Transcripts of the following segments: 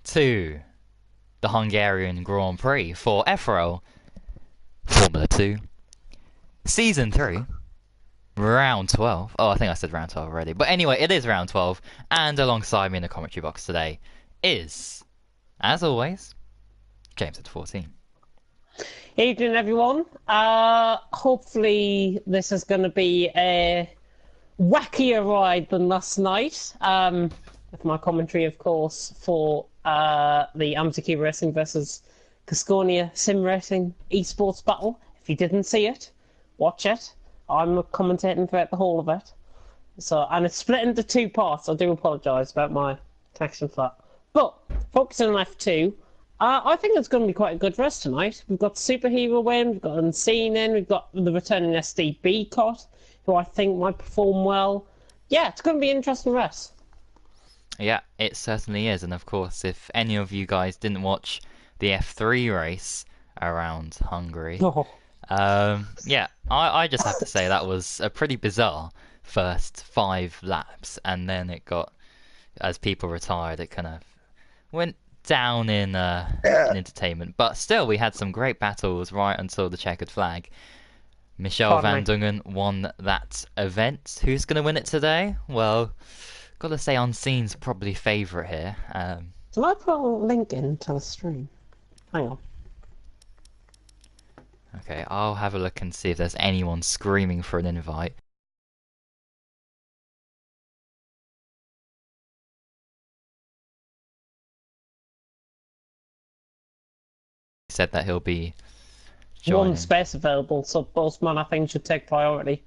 to the Hungarian Grand Prix for FRL Formula 2 Season 3 Round 12. Oh, I think I said round 12 already. But anyway, it is round 12. And alongside me in the commentary box today is, as always, James at 14. Evening, everyone. Hopefully this is going to be a wackier ride than last night. With my commentary, of course, for the Fantarry Racing versus Gasconia Sim Racing esports battle. If you didn't see it, watch it. I'm commentating throughout the whole of it. And it's split into two parts. I do apologise about my connection for that. But focusing on F2, I think it's going to be quite a good race tonight. We've got Superhero win, we've got Unseen in, we've got the returning SDB Cot, who I think might perform well. Yeah, it's going to be an interesting race. Yeah, it certainly is. And of course, if any of you guys didn't watch the F3 race around Hungary, yeah, I just have to say that was a pretty bizarre first 5 laps. And then it got, as people retired, it kind of went down in entertainment, but still we had some great battles right until the checkered flag. Michelle Van Dungen won that event. Who's going to win it today? Well, gotta say Unseen's probably favourite here. Can I put a link into the stream? Hang on. Okay, I'll have a look and see if there's anyone screaming for an invite. Said that he'll be joining. One space available, so Postman I think should take priority.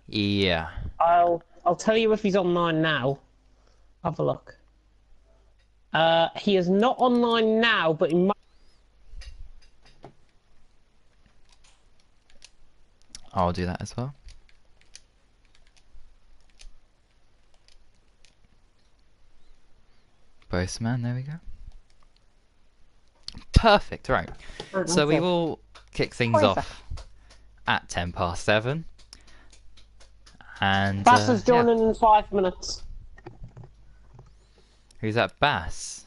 Yeah. I'll tell you if he's online now. Have a look. He is not online now, but he might. I'll do that as well. Postman, there we go. Perfect, right. So we will kick things off at 7:10. And Bass is joining in 5 minutes. Who's that, Bass?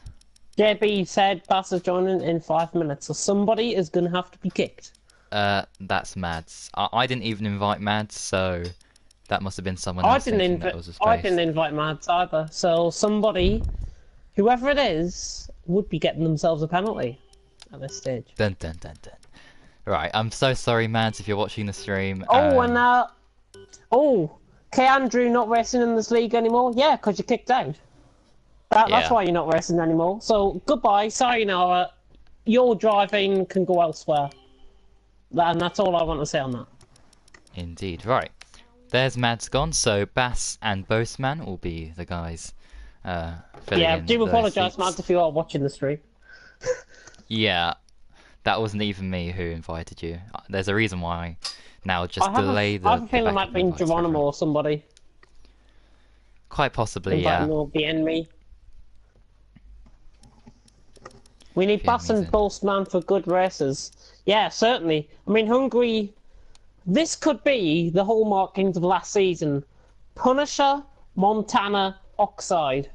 JB said Bass is joining in 5 minutes, so somebody is going to have to be kicked. That's Mads. I didn't even invite Mads, so that must have been someone else. I didn't invite Mads either, so somebody, whoever it is, would be getting themselves a penalty at this stage. Dun dun dun dun. Right, I'm so sorry, Mads, if you're watching the stream. Andrew not racing in this league anymore? Yeah, because you're kicked out. That's why you're not racing anymore. So, goodbye, sayonara. Your driving can go elsewhere. And that's all I want to say on that. Indeed, right. There's Mads gone, so Bass and Boastman will be the guys filling in. Do apologise, Mads, if you are watching the stream. Yeah, that wasn't even me who invited you. There's a reason why now just delay the... I have a feeling it might have been Geronimo or somebody. Quite possibly, yeah. The enemy. We need Bass and Postman for good races. Yeah, certainly. I mean, Hungary... This could be the hallmarkings of last season. Punisher, Montana, Oxide.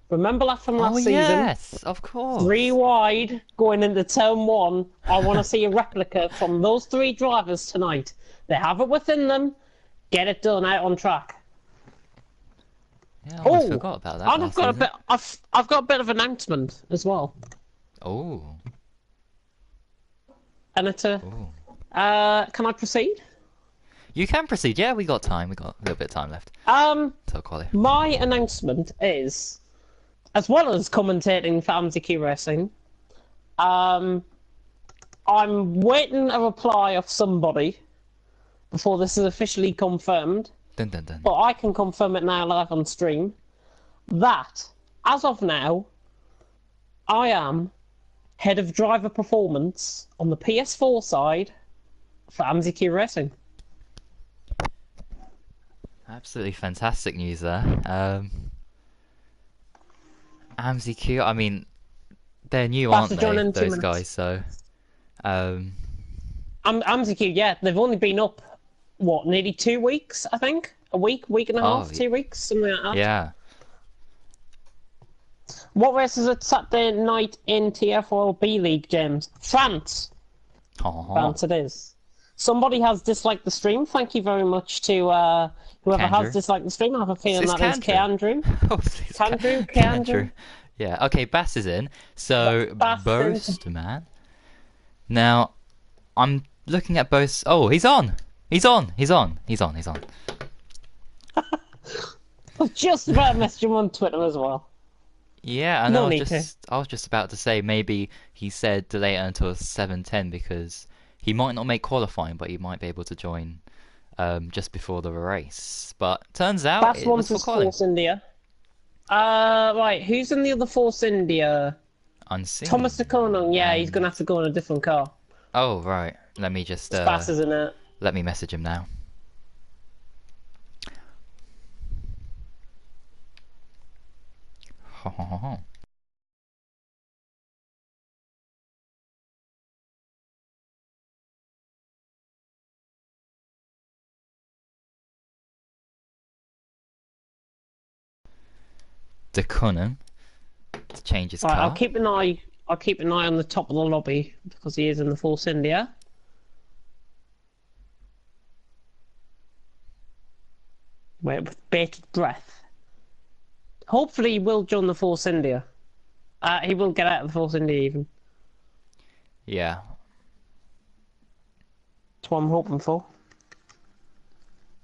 Remember that from last season? Yes, of course. 3 wide, going into turn 1. I want to see a replica from those 3 drivers tonight. They have it within them. Get it done out on track. Yeah, I almost forgot about that. And I've got a bit of announcement as well. Oh. Senator, can I proceed? You can proceed. Yeah, we got time. We got a little bit of time left. My announcement is, as well as commentating for Fantarry Racing, I'm waiting a reply of somebody before this is officially confirmed. Dun, dun, dun. But I can confirm it now live on stream that, as of now, I am head of driver performance on the PS4 side for Fantarry Racing. Absolutely fantastic news there. AMZQ, I mean, they're new, aren't they, those guys, so... AMZQ, yeah, they've only been up, what, nearly 2 weeks, I think? A week and a half, 2 weeks, something like that. Yeah. What race is it Saturday night in TFL B League, James? France. Oh, France it is. Somebody has disliked the stream. Thank you very much to whoever Candrew. has disliked the stream. I have a feeling It's that is K. Andrew. Candrew, K. Andrew. Yeah, okay, Bass is in. So, Bass is Boastman. Now, I'm looking at Boast... Oh, he's on! He's on! I've just about messaged him on Twitter as well. Yeah, and No I need was just about to say maybe he said delay it until 7:10 because he might not make qualifying, but he might be able to join just before the race. But turns out Bass it was wants for his qualifying. Force India. Right, who's in the other Force India? Unseen. Thomas Takonong, yeah, he's gonna have to go in a different car. Oh right, let me just Bass is in it. let me message him now. Ho, ho, ho, ho. De Cunham to change his Right, car. I'll keep an eye on the top of the lobby because he is in the Force India. Wait, with bated breath. Hopefully he will join the Force India. He will get out of the Force India even. Yeah. That's what I'm hoping for.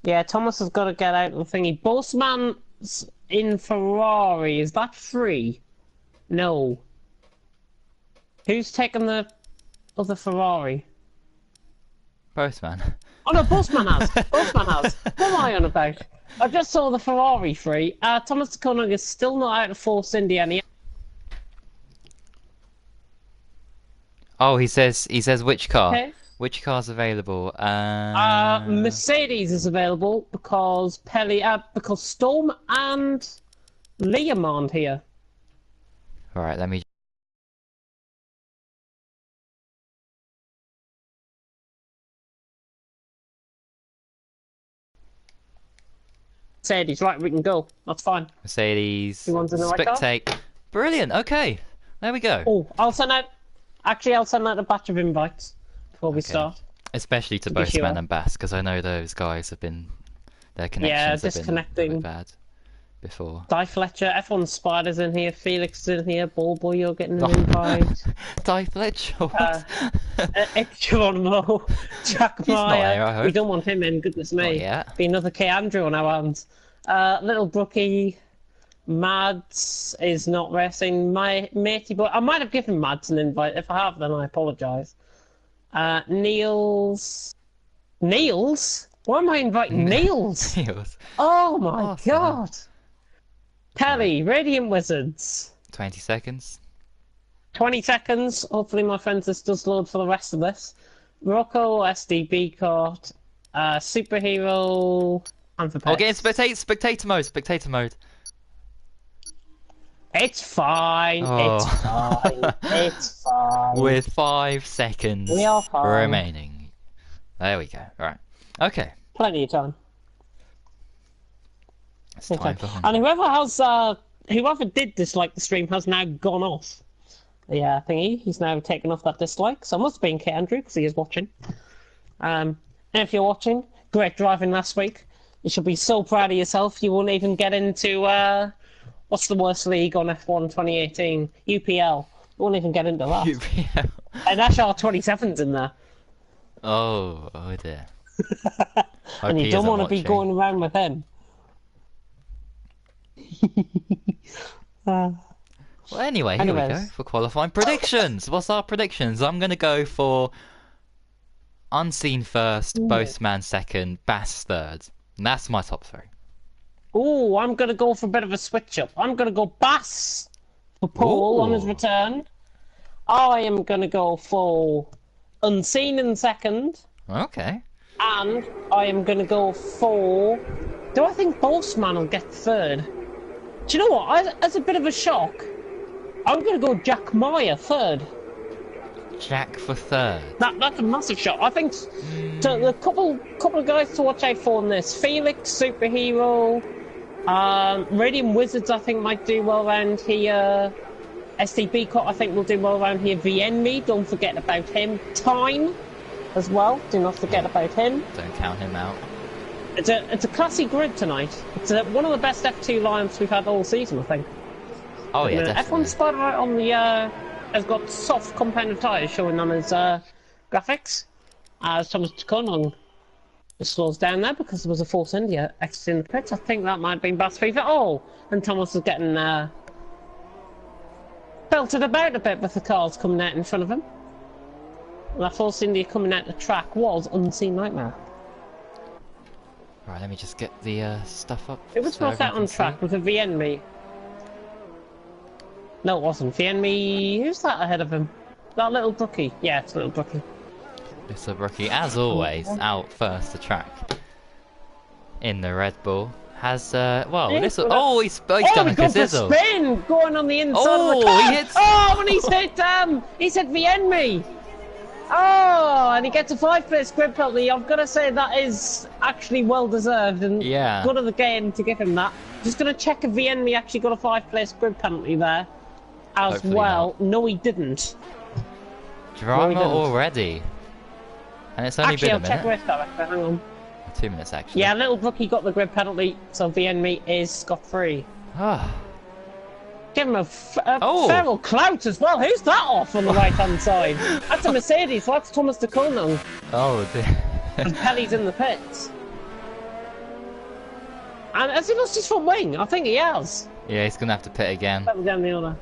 Yeah, Thomas has got to get out of the thingy. Bossman's in Ferrari. Is that free? No. Who's taking the other Ferrari? Postman. Oh no, Bossman has. Bossman has. What am I on about? I just saw the Ferrari free. Thomas Takonong is still not out of Force India. And Oh, he says which car? okay. Which car's available? Mercedes is available because because Storm and Liam aren't here. Right, let me. Mercedes, right, we can go. That's fine. Mercedes. Who wants in the right car? Spectate. Brilliant. Okay, there we go. Oh, I'll send out a batch of invites before we start. Especially to be Boastman sure. and Bass, because I know those guys have been their connections have been a disconnecting. bit bad before. Di Fletcher, F1 Spider's in here, Felix is in here, Ball Boy, you're getting an invite. Di Fletcher. What? Geronimo, Jack He's not Meyer. here, I hope. We don't want him in, goodness me. yet. Be another K. Andrew on our hands. Little Brookie, Mads is not racing. My matey boy, I might have given Mads an invite. If I have, then I apologise. Niels? Why am I inviting Niels? Niels. Oh my Awesome. god! Kelly, Radiant Wizards. 20 seconds. 20 seconds. Hopefully my friends this does load for the rest of this. Rocco, SDB Court, Superhero, and for Oh, get in spectator mode. It's fine. Oh. It's fine. It's fine. With 5 seconds We are fine. remaining. There we go. Right. Okay. Plenty of time. It's time for Hungary. And whoever did dislike the stream has now gone off. Yeah, thingy. He's now taken off that dislike. So it must have been K. Andrew because he is watching. And if you're watching, great driving last week. You should be so proud of yourself. You won't even get into what's the worst league on F1 2018? UPL. You won't even get into that. UPL. And Ashar 27's in there. Oh dear. And you don't want to be going around with him. Well, anyway, here we go for qualifying predictions. What's our predictions? I'm gonna go for Unseen first, Boastman second, Bass third. And that's my top 3. Ooh, I'm going to go for a bit of a switch up. I'm going to go Bass for Paul on his return. I am going to go for Unseen in second. Okay. And I am going to go for... Do I think Bossman will get third? Do you know what? As a bit of a shock, I'm going to go Jack Meyer third. Jack for third. That's a massive shot. I think so the couple of guys to watch out for in this: Felix, Superhero, Radiant Wizards, I think, might do well around here. STB Cut, I think, will do well around here. VNMe, don't forget about him. Time as well, do not forget about him. Don't count him out. It's a classy grid tonight. It's one of the best F2 lineups we've had all season, I think. Oh yeah, definitely. F1 Spider on the has got soft compounded tyres showing on his graphics. As Thomas Takonong just slows down there because there was a Force India exiting the pits. I think that might have been Bass FIFA. Oh, and Thomas is getting belted about a bit with the cars coming out in front of him. That Force India coming out the track was Unseen Nightmare. Right, let me just get the stuff up. It was so not out on track with a VNMe. No, it wasn't. VNme. Who's that ahead of him? That little brookie. Yeah, it's little brookie. Little brookie, as always, out first to track. In the Red Bull. Has, well, this... Oh, he's done like a sizzle. Spin! Going on the inside of the car. He hits... Oh, and he's hit VNme. Oh, and he gets a 5-place grid penalty. I've got to say that is actually well deserved and good of the game to give him that. Just going to check if VNme actually got a 5-place grid penalty there as Hopefully well. not. No, he didn't. Drama already. And it's only been a minute. Check race director, hang on. 2 minutes actually. Yeah, little brookie got the grid penalty, so VNme is scot-free. Ah. Give him a feral clout as well. Who's that off on the right-hand side? That's a Mercedes, so that's Thomas Takonong. Oh dear. And Pelly's in the pits. And has he lost his front wing? I think he has. Yeah, he's going to have to pit again. Down the other.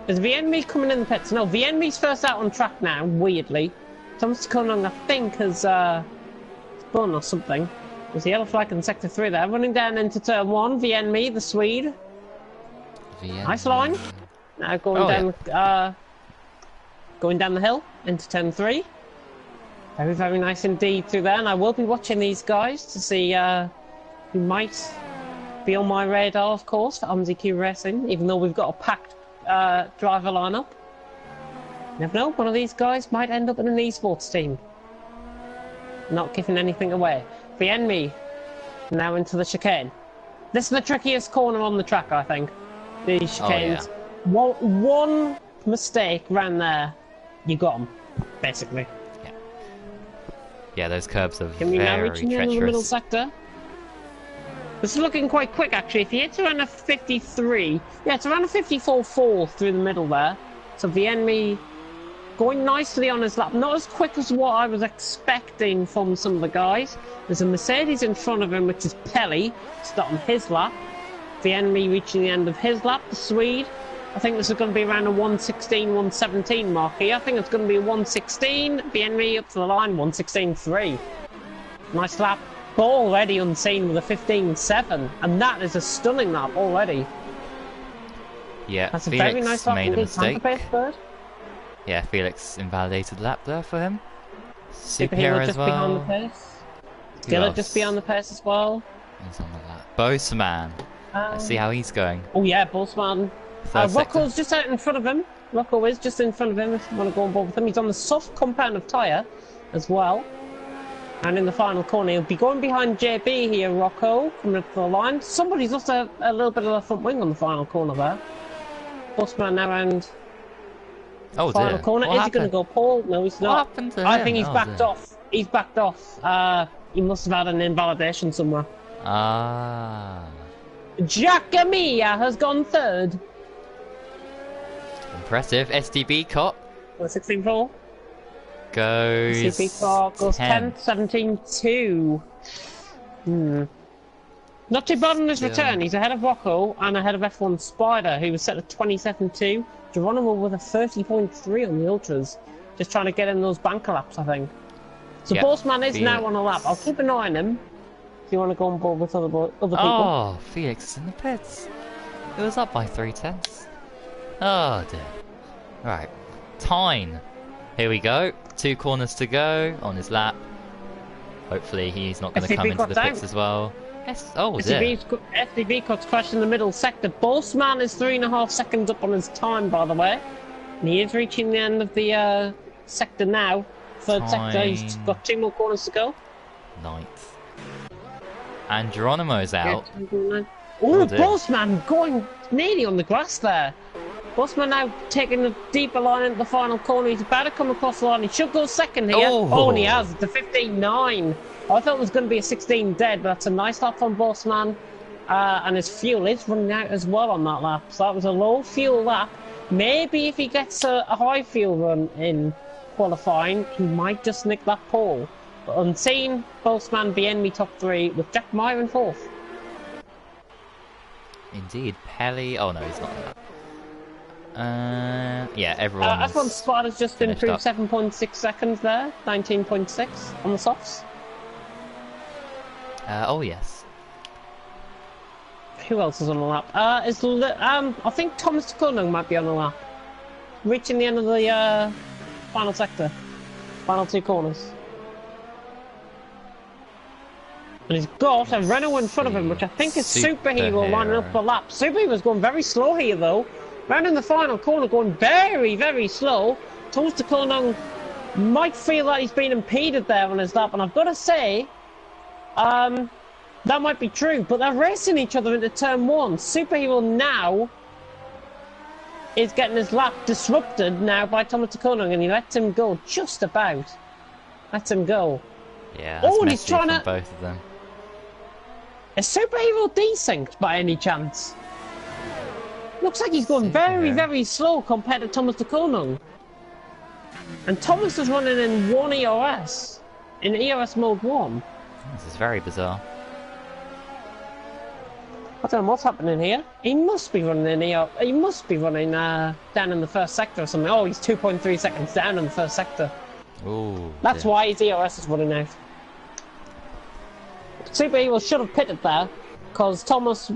Is VNme coming in the pits? No, VNme's first out on track now, weirdly. Thomas Takonong, I think, has spun or something. There's a yellow flag in sector 3 there. Running down into turn 1, VNme, the Swede. Nice line. Now going down the hill into turn 3. Very, very nice indeed through there. And I will be watching these guys to see who might be on my radar, of course, for MZQ Racing, even though we've got a packed driver lineup. You never know, one of these guys might end up in an esports team. Not giving anything away. VNme now into the chicane. This is the trickiest corner on the track, I think. These chicanes. Oh, yeah. One mistake round there, you got them, basically. Yeah. Yeah, those curbs are Can we now reach in the middle sector? This is looking quite quick, actually. If you hit around a 53, yeah, it's around a 54.4 through the middle there. So VNme going nicely on his lap. Not as quick as what I was expecting from some of the guys. There's a Mercedes in front of him, which is Pelly, starting his lap. VNme reaching the end of his lap, the Swede. I think this is going to be around a 116, 117 mark here. I think it's going to be a 116. VNme up to the line, 116.3. Nice lap. But already unseen with a 15.7. And that is a stunning lap already. Yeah, that's a Felix very nice lap made a mistake. Yeah, Felix invalidated lap there for him. Superhero as just well. behind the pace. Dillard just behind the pace as well. He's on the lap. Boseman. Let's see how he's going. Oh yeah, Boseman. Rocco's just out in front of him. Rocco is just in front of him if you want to go on board with him. He's on the soft compound of tyre as well. And in the final corner, he'll be going behind JB here, Rocco, coming up to the line. Somebody's lost a little bit of the front wing on the final corner there. Boseman now around the final corner. Is he going to go Paul? No, he's not. What happened to him? I think he's backed off. He's backed off. He must have had an invalidation somewhere. Ah. Giacamia has gone third. Impressive. SDB Cot 16.4. Goes. SDB Cot goes 10th, 17.2. Not too bad on his return. He's ahead of Rocco and ahead of F1 Spider, who was set at 27.2. Geronimo with a 30.3 on the Ultras. Just trying to get in those banker laps, I think. So Boseman is now on a lap. I'll keep an eye on him. If you want to go on board with other people. Oh, Felix is in the pits. It was up by 3/10. Oh dear. Right. Tyne. Here we go. 2 corners to go on his lap. Hopefully he's not going to come into the pits as well. Oh dear. SDB Cut's crashed in the middle sector. Boseman is 3.5 seconds up on his time, by the way. And he is reaching the end of the sector now. Third sector. He's got 2 more corners to go. 9th. And Geronimo's out. Oh, dear. Bossman going nearly on the grass there. Bossman now taking a deeper line into the final corner. He's about to come across the line. He should go second here. Oh, and he has. It's a 15.9. I thought it was going to be a 16 dead, but that's a nice lap from Bossman. And his fuel is running out as well on that lap. So that was a low fuel lap. Maybe if he gets a high fuel run in qualifying, he might just nick that pole. But unseen, Bossman behind me top 3 with Jack Meyer in 4th. Indeed, Pelly. Oh no, he's not in that. Yeah, everyone's spot has just improved 7.6 seconds there, 19.6 on the softs. Oh yes. Who else is on the lap? I think Thomas Cunningham might be on the lap, reaching the end of the final sector, final 2 corners. And he's got a Renault in front of him, which I think is Superhero lining up the lap. Superhero's going very slow here, though. Round in the final corner, going very, very slow. Thomas Cunningham might feel that he's been impeded there on his lap, and I've got to say, that might be true, but they're racing each other into turn 1. Superhero now is getting his lap disrupted now by Thomas Cunningham, and he lets him go just about. Lets him go. Yeah, that's and he's trying to... both of them. Is Superhero desynced by any chance? Looks like he's going very, very slow compared to Thomas Cunningham. And Thomas is running in 1 ERS, in ERS mode 1. This is very bizarre. I don't know what's happening here. He must be running in he must be running down in the first sector or something. Oh, he's 2.3 seconds down in the first sector. Ooh, that's why his ERS is running out. Superhero should have pitted there, because Thomas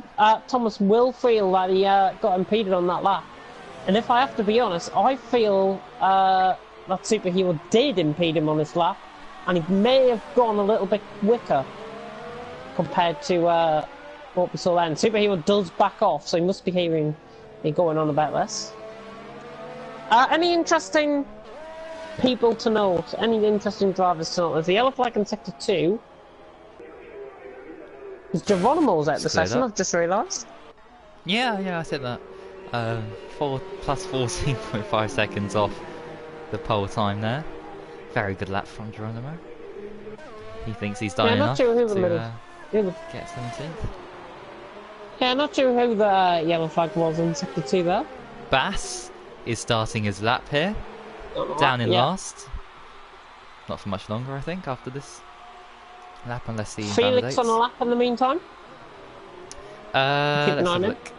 will feel that he got impeded on that lap. And if I have to be honest, I feel that Superhero did impede him on his lap, and he may have gone a little bit quicker compared to what we saw then. Superhero does back off, so he must be hearing me going on about this. Any interesting people to note? Any interesting drivers to note? There's the yellow flag in sector 2. Is Geronimo's out the session? I've just realised. Yeah, I said that. 4 plus 14.5 seconds off the pole time there. Very good lap from Geronimo. He thinks he's done enough to get 17th. Yeah, not sure who the yellow flag was in sector 2 there. Bass is starting his lap here, down in last. Not for much longer, I think, after this lap, unless he Felix invalidates. on a lap in the meantime. Let's have a look.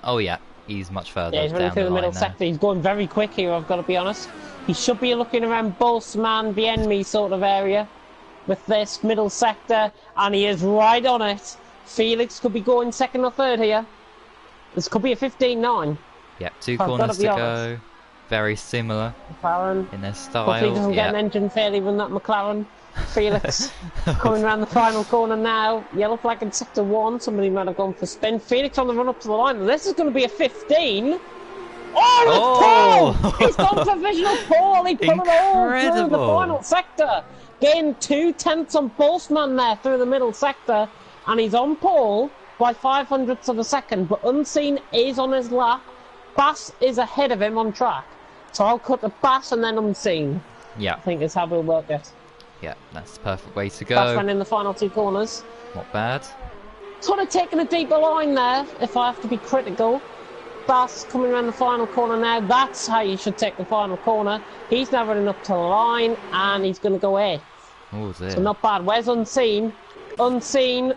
Oh yeah, he's much further. Yeah, he's running through the middle sector. He's going very quick here, I've got to be honest. He should be looking around Bossman, behind me sort of area with this middle sector, and he is right on it. Felix could be going second or third here. This could be a 15.9. Yep, 2 corners to go. Very similar McLaren in their style. Hopefully he doesn't get an engine failure with that McLaren. Felix coming around the final corner now. Yellow flag in sector 1. Somebody might have gone for spin. Felix on the run up to the line. This is going to be a 15. Oh, it's Paul! He's gone for visual Paul. He put it all through the final sector. Gained 2/10 on Bossman there through the middle sector. And he's on pole by 0.05 of a second. But Unseen is on his lap. Bass is ahead of him on track. So I'll cut to Bass and then Unseen. Yeah. I think is how we'll work it. Yeah, that's the perfect way to go. Bass ran in the final 2 corners. Not bad. Sort of taking a deeper line there, if I have to be critical. Bass coming around the final corner now. That's how you should take the final corner. He's now running up to the line, and he's going to go 8th. Oh dear. So not bad. Where's Unseen? Unseen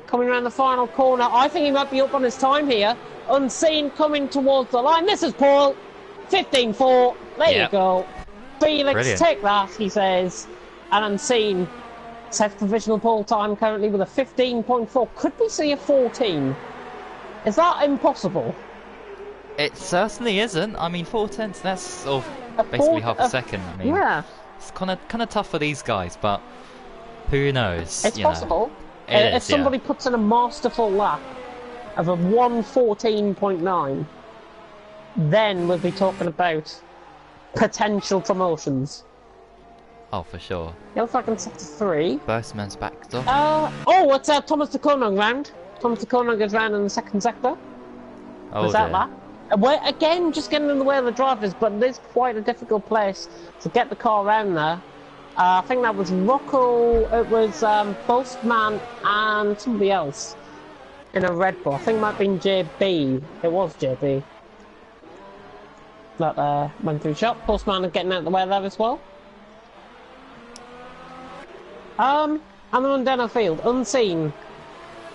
coming around the final corner. I think he might be up on his time here. Unseen coming towards the line. This is Paul. 15.4. There you go. Felix, brilliant. Take that, he says. And Unseen sets provisional pole time currently with a 15.4. Could we see a 14? Is that impossible? It certainly isn't. I mean, 4/10, that's sort of basically half a second. I mean, yeah. It's kind of tough for these guys, but who knows? It's possible. If somebody puts in a masterful lap of a 1:14.9, then we'll be talking about potential promotions. Oh, for sure. Yellow flag in sector 3. Bossman's backed off. Oh, what's Thomas Cunningham round? Thomas O'Connor goes round in the second sector. Oh Was that dear. that? And we're again just getting in the way of the drivers, but it is quite a difficult place to get the car around there. I think that was Rocco, it was Postman and somebody else in a Red Bull. I think it might have been JB. It was JB. That went through shot. Postman is getting out of the way there as well. And then on Denner Field, Unseen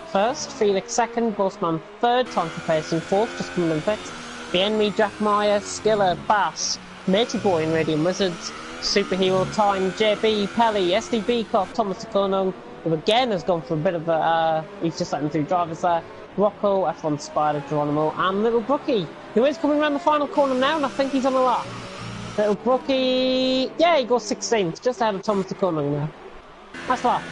first, Felix second, Postman third, time for pacing fourth, just coming in pits. The enemy, Jack Meyer, Skiller, Bass, Matey Boy in Radiant Wizards, Superhero Time, JB, Pelly, SDB Cough, Thomas O'Connor, who again has gone for a bit of a, he's just letting through drivers there, Rocco, F1 Spider, Geronimo, and Little Brookie, who is coming around the final corner now, and I think he's on a lap. Little Brookie, yeah, he goes 16th, just ahead of Thomas O'Connor now. Nice lap.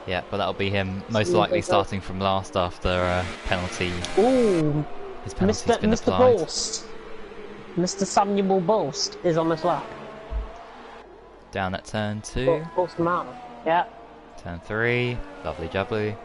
Yeah, but that'll be him most likely starting from last after penalty. Ooh, His penalty's been Mr. applied. Boast. Mr. Samuel Boast is on this lap. Down at turn 2. Boast man. Yeah. Turn 3. Lovely jubbly.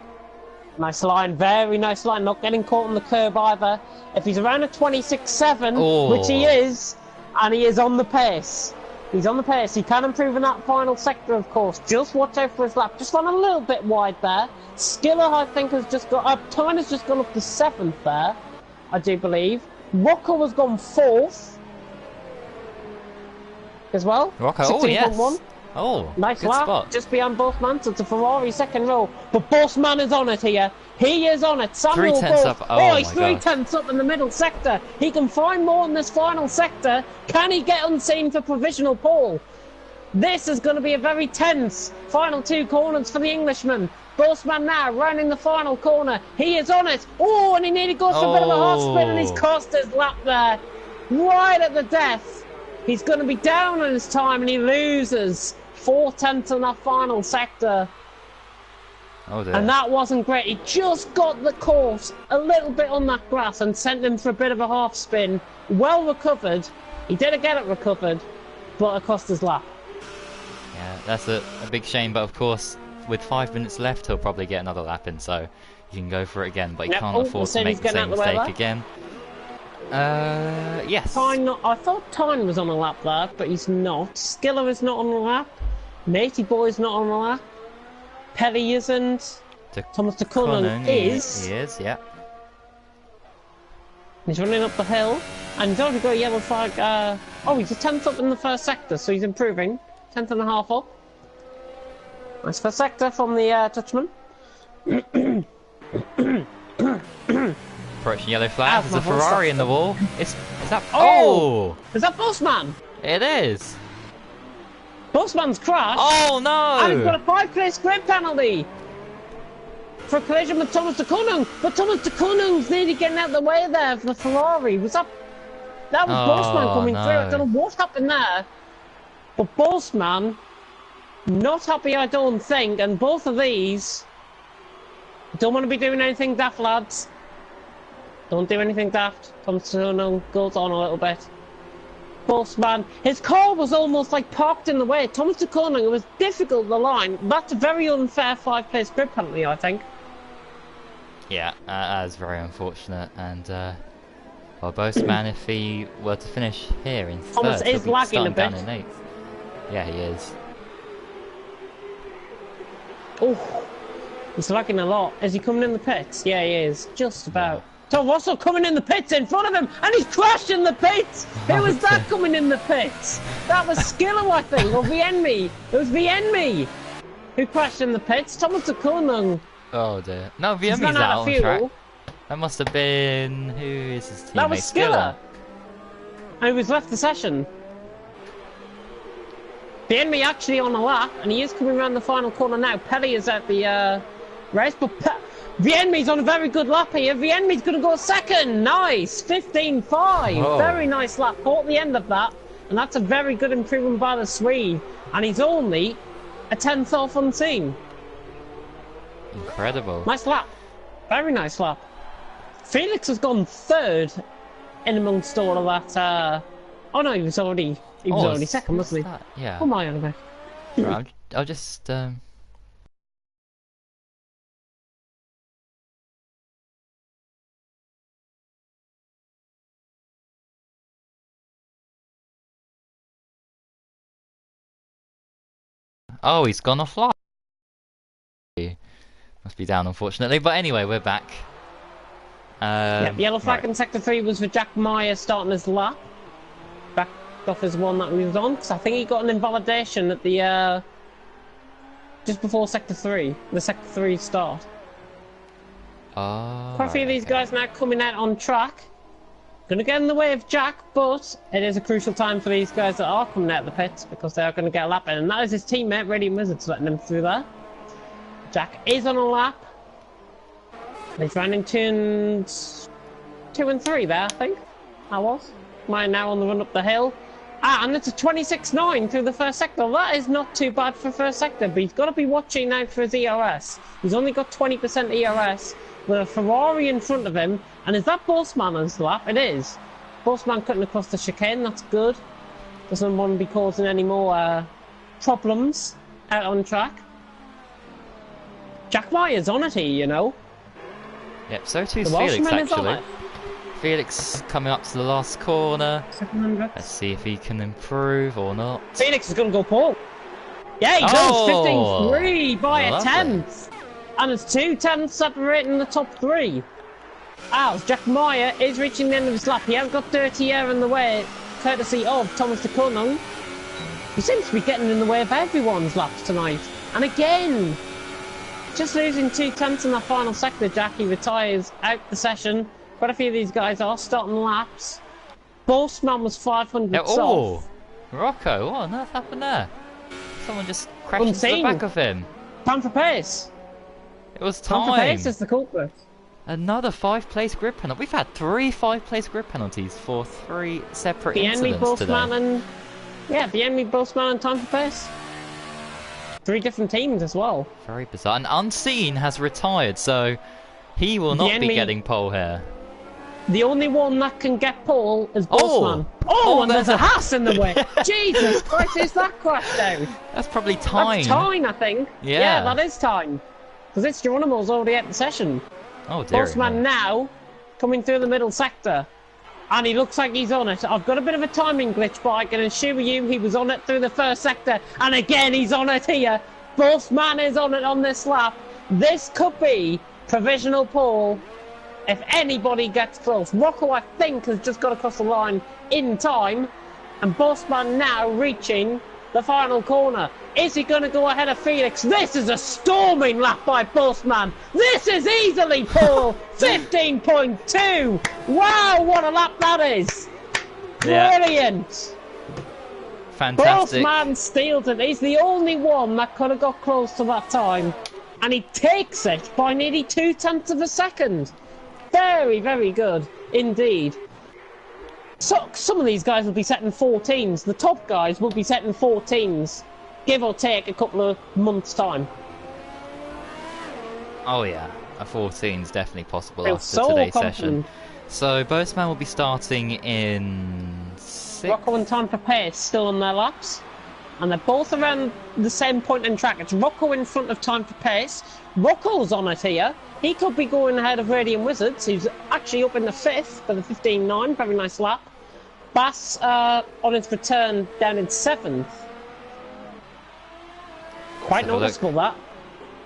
Nice line, very nice line. Not getting caught on the curb either. If he's around a 26.7, which he is, and he is on the pace. He's on the pace. He can improve in that final sector, of course. Just watch out for his lap. Just run a little bit wide there. Skiller, I think, has just got... Tyner's just gone up to 7th there, I do believe. Rocco has gone 4th as well. Rocco, oh yes. 16.1. Oh, Nice good lap, spot. just beyond Bossman, so it's a Ferrari second row. But Bossman is on it here. He is on it. Samuel 3/10 Boast. up. Oh He's my 3/10 up in the middle sector. He can find more in this final sector. Can he get unseen for provisional pole? This is going to be a very tense final 2 corners for the Englishman. Bossman now rounding the final corner. He is on it. Oh, and he nearly goes for a bit of a half spin, and he's cost his lap there. Right at the death. He's going to be down on his time, and he loses 4/10 in that final sector. Oh dear. And that wasn't great. He just got the course a little bit on that grass and sent him for a bit of a half spin. Well recovered. He did get it recovered, but it cost his lap. Yeah, that's a big shame, but of course, with 5 minutes left, he'll probably get another lap in, so you can go for it again, but he can't afford to make the same mistake again. Yes. I thought Tyne was on a lap there, but he's not. Skiller is not on a lap. Matey Boy's not on a lap. Pelly isn't. Thomas O'Connor is. He is, yeah. He's running up the hill, and he's already got a yellow flag. Oh, he's a 10th up in the first sector, so he's improving. 10th and a half up. Nice first sector from the Dutchman. Approaching yellow flag. There's a Ferrari in the wall. Is that? Oh! Is that Bossman? It is. Bossman's crashed. Oh no! And he's got a 5-place grid penalty for a collision with Thomas O'Connor. But Thomas O'Connor's nearly getting out of the way there for the Ferrari. Was that? That was Bossman coming through. I don't know what happened there. But Bossman, not happy, I don't think. And both of these don't want to be doing anything daft, lads. Don't do anything daft. Thomas O'Connor goes on a little bit. Bossman, his car was almost like parked in the way. Thomas O'Connor, it was difficult the line. That's a very unfair 5-place grid penalty, I think. Yeah, that is very unfortunate. And well, Bossman, if he were to finish here in Thomas third, is lagging a bit. down in 8th. Yeah, he is. Oh, he's lagging a lot. Is he coming in the pits? Yeah, he is. Just about. Tom Russell coming in the pits in front of him, and he's crashed in the pits! Who was that coming in the pits? That was Skiller, I think, or Vienme. It was Vienme who crashed in the pits. Thomas O'Connor. Oh dear. No, Vienme's out on track. That must have been... Who is his teammate? That was Skiller. And he was left the session. Vienme actually on a lap, and he is coming around the final corner now. Pelly is at the race, but Vienme's on a very good lap here. Vienme's going to go second. Nice. 15.5. Very nice lap. Caught the end of that. And that's a very good improvement by the Swede. And he's only a 10th off unseen. Incredible. Nice lap. Very nice lap. Felix has gone third in amongst all of that. Oh no, he was already second, wasn't he? Yeah. What am I on about? Right, I'll just Oh, he's gone offline. Must be down, unfortunately. But anyway, we're back. Yep, yellow flag in sector 3 was for Jack Meyer starting his lap. Back off his one that he was on, because I think he got an invalidation at the just before sector 3, the sector 3 start. Oh, Quite a few of these guys now coming out on track. Going to get in the way of Jack, but it is a crucial time for these guys that are coming out of the pits because they are going to get a lap in. And that is his teammate, Radiant Wizards, letting him through there. Jack is on a lap. He's running turns 2 and 3 there, I think. I was. Mine now on the run up the hill. And it's a 26.9 through the first sector. That is not too bad for first sector, but he's got to be watching out for his ERS. He's only got 20% ERS with a Ferrari in front of him. And is that Bossman on his lap? It is. Bossman cutting across the chicane, that's good. Doesn't want to be causing any more problems out on track. Jack Meyer's on it here, you know. Yep, so too is Felix, actually. Felix coming up to the last corner. 700. Let's see if he can improve or not. Felix is going to go pole. Yeah, he does. 15.3 by a tenth. And it's 2 tenths separating the top 3. As Jack Meyer is reaching the end of his lap. He has got dirty air in the way, courtesy of Thomas de Koning. He seems to be getting in the way of everyone's laps tonight. And again, just losing 2 tenths in that final sector, Jackie retires out the session. Quite a few of these guys are starting laps. Bossman was 500 off. Rocco, what on earth happened there? Someone just crashed into the back of him. Time for pace. It was time. Time for pace is the culprit. Another 5-place grid penalty. We've had 3 5-place grid penalties for 3 separate incidents today. The enemy Bossman and time for pace. 3 different teams as well. Very bizarre. And Unseen has retired, so he will not be getting pole here. The only one that can get pole is Bossman. And there's a Haas in the way. Jesus Christ, is that crashed out? That's probably time. That's time, I think. Yeah, that is time. Because it's Geronimo's already at the session. Oh dear. Bossman now coming through the middle sector. And he looks like he's on it. I've got a bit of a timing glitch, but I can assure you he was on it through the first sector. And again, he's on it here. Bossman is on it on this lap. This could be provisional pole if anybody gets close. Rocco, I think, has just got across the line in time. And Bossman now reaching the final corner. Is he going to go ahead of Felix? This is a storming lap by Bossman. This is easily pole. 15.2. Wow, what a lap that is. Brilliant. Fantastic. Bossman steals it. He's the only one that could have got close to that time. And he takes it by nearly 2 tenths of a second. Very, very good indeed. So, some of these guys will be setting 14s. The top guys will be setting 14s, give or take a couple of months' time. Oh yeah, a 14 is definitely possible after today's session. So Bossman will be starting in 6. Rocco and Time for Pace still on their laps. And they're both around the same point in track. It's Rocco in front of Time for Pace. Rocco's on it here. He could be going ahead of Radiant Wizards, who's actually up in the 5th for the 15.9. Very nice lap. Bass on his return down in 7th. Quite noticeable that.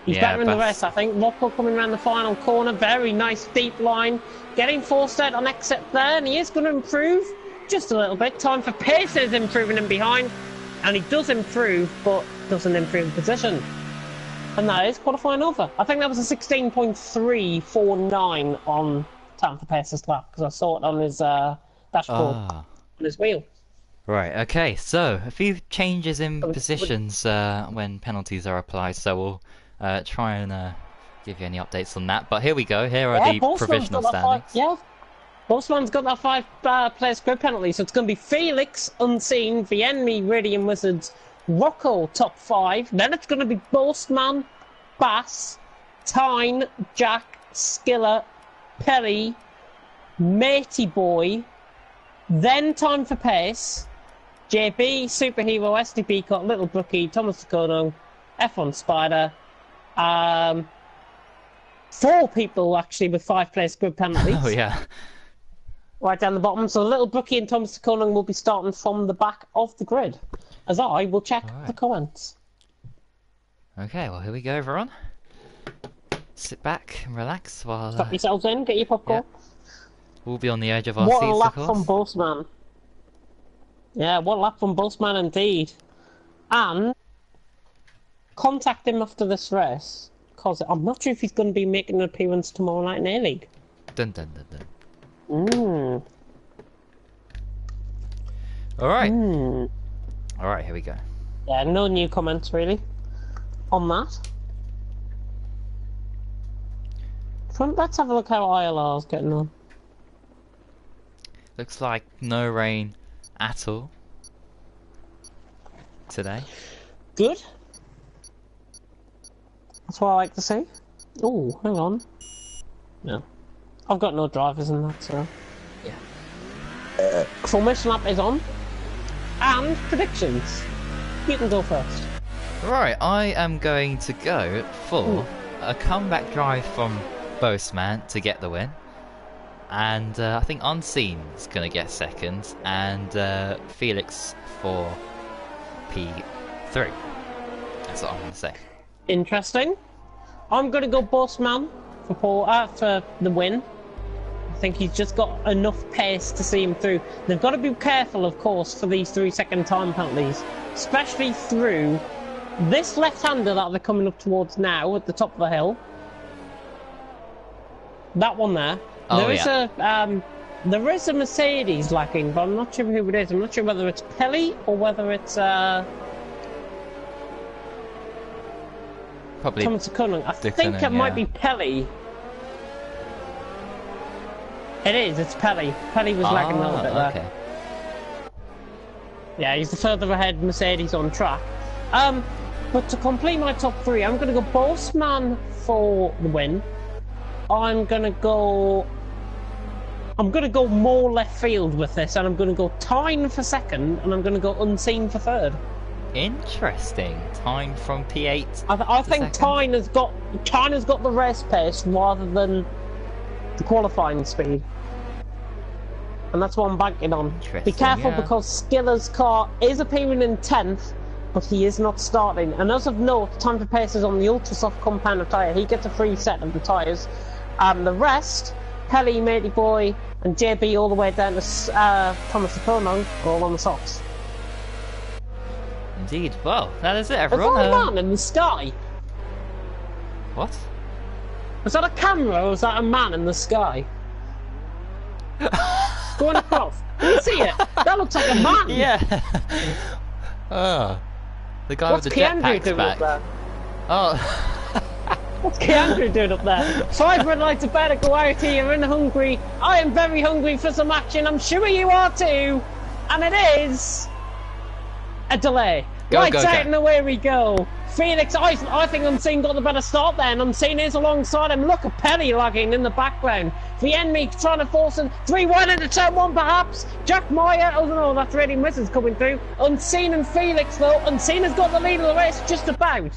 He's better in the rest, I think. Rocco coming around the final corner. Very nice deep line. Getting forced out on exit there, and he is going to improve just a little bit. Time for Pace is improving him behind. And he does improve, but doesn't improve the position. And that is qualifying over. I think that was a 16.349 on Time for Pace's lap, because I saw it on his dashboard, on his wheel. Right, okay, so a few changes in positions when penalties are applied, so we'll try and give you any updates on that. But here we go, here are the provisional standings. Bossman's got that 5-place grid penalty, so it's going to be Felix, Unseen, Vienmi, Radiant Wizards, Rocco, top 5. Then it's going to be Bossman, Bass, Tyne, Jack, Skiller, Perry, Matey Boy. Then Time for Pace, JB, Superhero, SD Peacock, Little Brookie, Thomas Takono, F1 Spider. 4 people actually with 5-place grid penalties. Oh yeah. Right down the bottom. So Little Brookie and Thomas Takono will be starting from the back of the grid, as I will check the comments. Okay, well here we go, everyone. Sit back and relax while. Strap yourselves in, get your popcorn. Yeah. We'll be on the edge of our What a seats, lap of from course. Bossman. Yeah, what a lap from Bossman indeed. And contact him after this race, because I'm not sure if he's going to be making an appearance tomorrow night in A-League. Dun dun dun dun. Mmm. Alright. Mm. Alright, here we go. Yeah, no new comments really on that. Let's have a look how ILR's getting on. Looks like no rain at all today. Good. That's what I like to see. Oh, hang on. No. I've got no drivers in that, so... Yeah. Formation lap is on. And predictions. You can go first. Right, I am going to go for a comeback drive from Bossman to get the win. And I think Unseen is going to get second. And Felix for P3. That's what I'm going to say. Interesting. I'm going to go Bossman for the win. I think he's just got enough pace to see him through. They've got to be careful, of course, for these 3-second time penalties, especially through this left-hander that they're coming up towards now at the top of the hill. That one there. Oh, There is a Mercedes lacking, but I'm not sure who it is. I'm not sure whether it's Pelly or whether it's Probably Thomas Cunningham. I think it might be Pelly. It is, it's Pelly. Pelly was lagging a little bit there. Okay. Yeah, he's the further ahead Mercedes on track. But to complete my top three, I'm going to go Bossman for the win. I'm going to go more left field with this, and I'm going to go Tyne for second, and I'm going to go Unseen for third. Interesting. Time from P8. I think Tyne has got the race pace rather than the qualifying speed, and that's what I'm banking on. Be careful because Skiller's car is appearing in 10th, but he is not starting. And as of note, time for pace is on the ultra soft compound of tyre. He gets a free set of the tyres. The rest, Pelly, Matey Boy, and JB all the way down to Thomas the Pronong, all on the softs. Indeed. Well, that is it, everyone. Is that a man in the sky? What? Was that a camera or was that a man in the sky? Going across. Can you see it? That looks like a man. Yeah. Oh. The guy What's with the Keandrew jetpack's doing back. up there? Oh. What's Keandrew doing up there? 5 red lights are better go out here in Hungary. I am very hungry for some action. I'm sure you are too. And it is a delay. Lights out and away we go. Felix, I think Unseen got the better start there, and Unseen is alongside him. Look at Pelly lagging in the background. The enemy trying to force him 3 wide into turn 1 perhaps. Jack Meyer, oh no, that's really misses coming through. Unseen and Felix though. Unseen has got the lead of the race just about.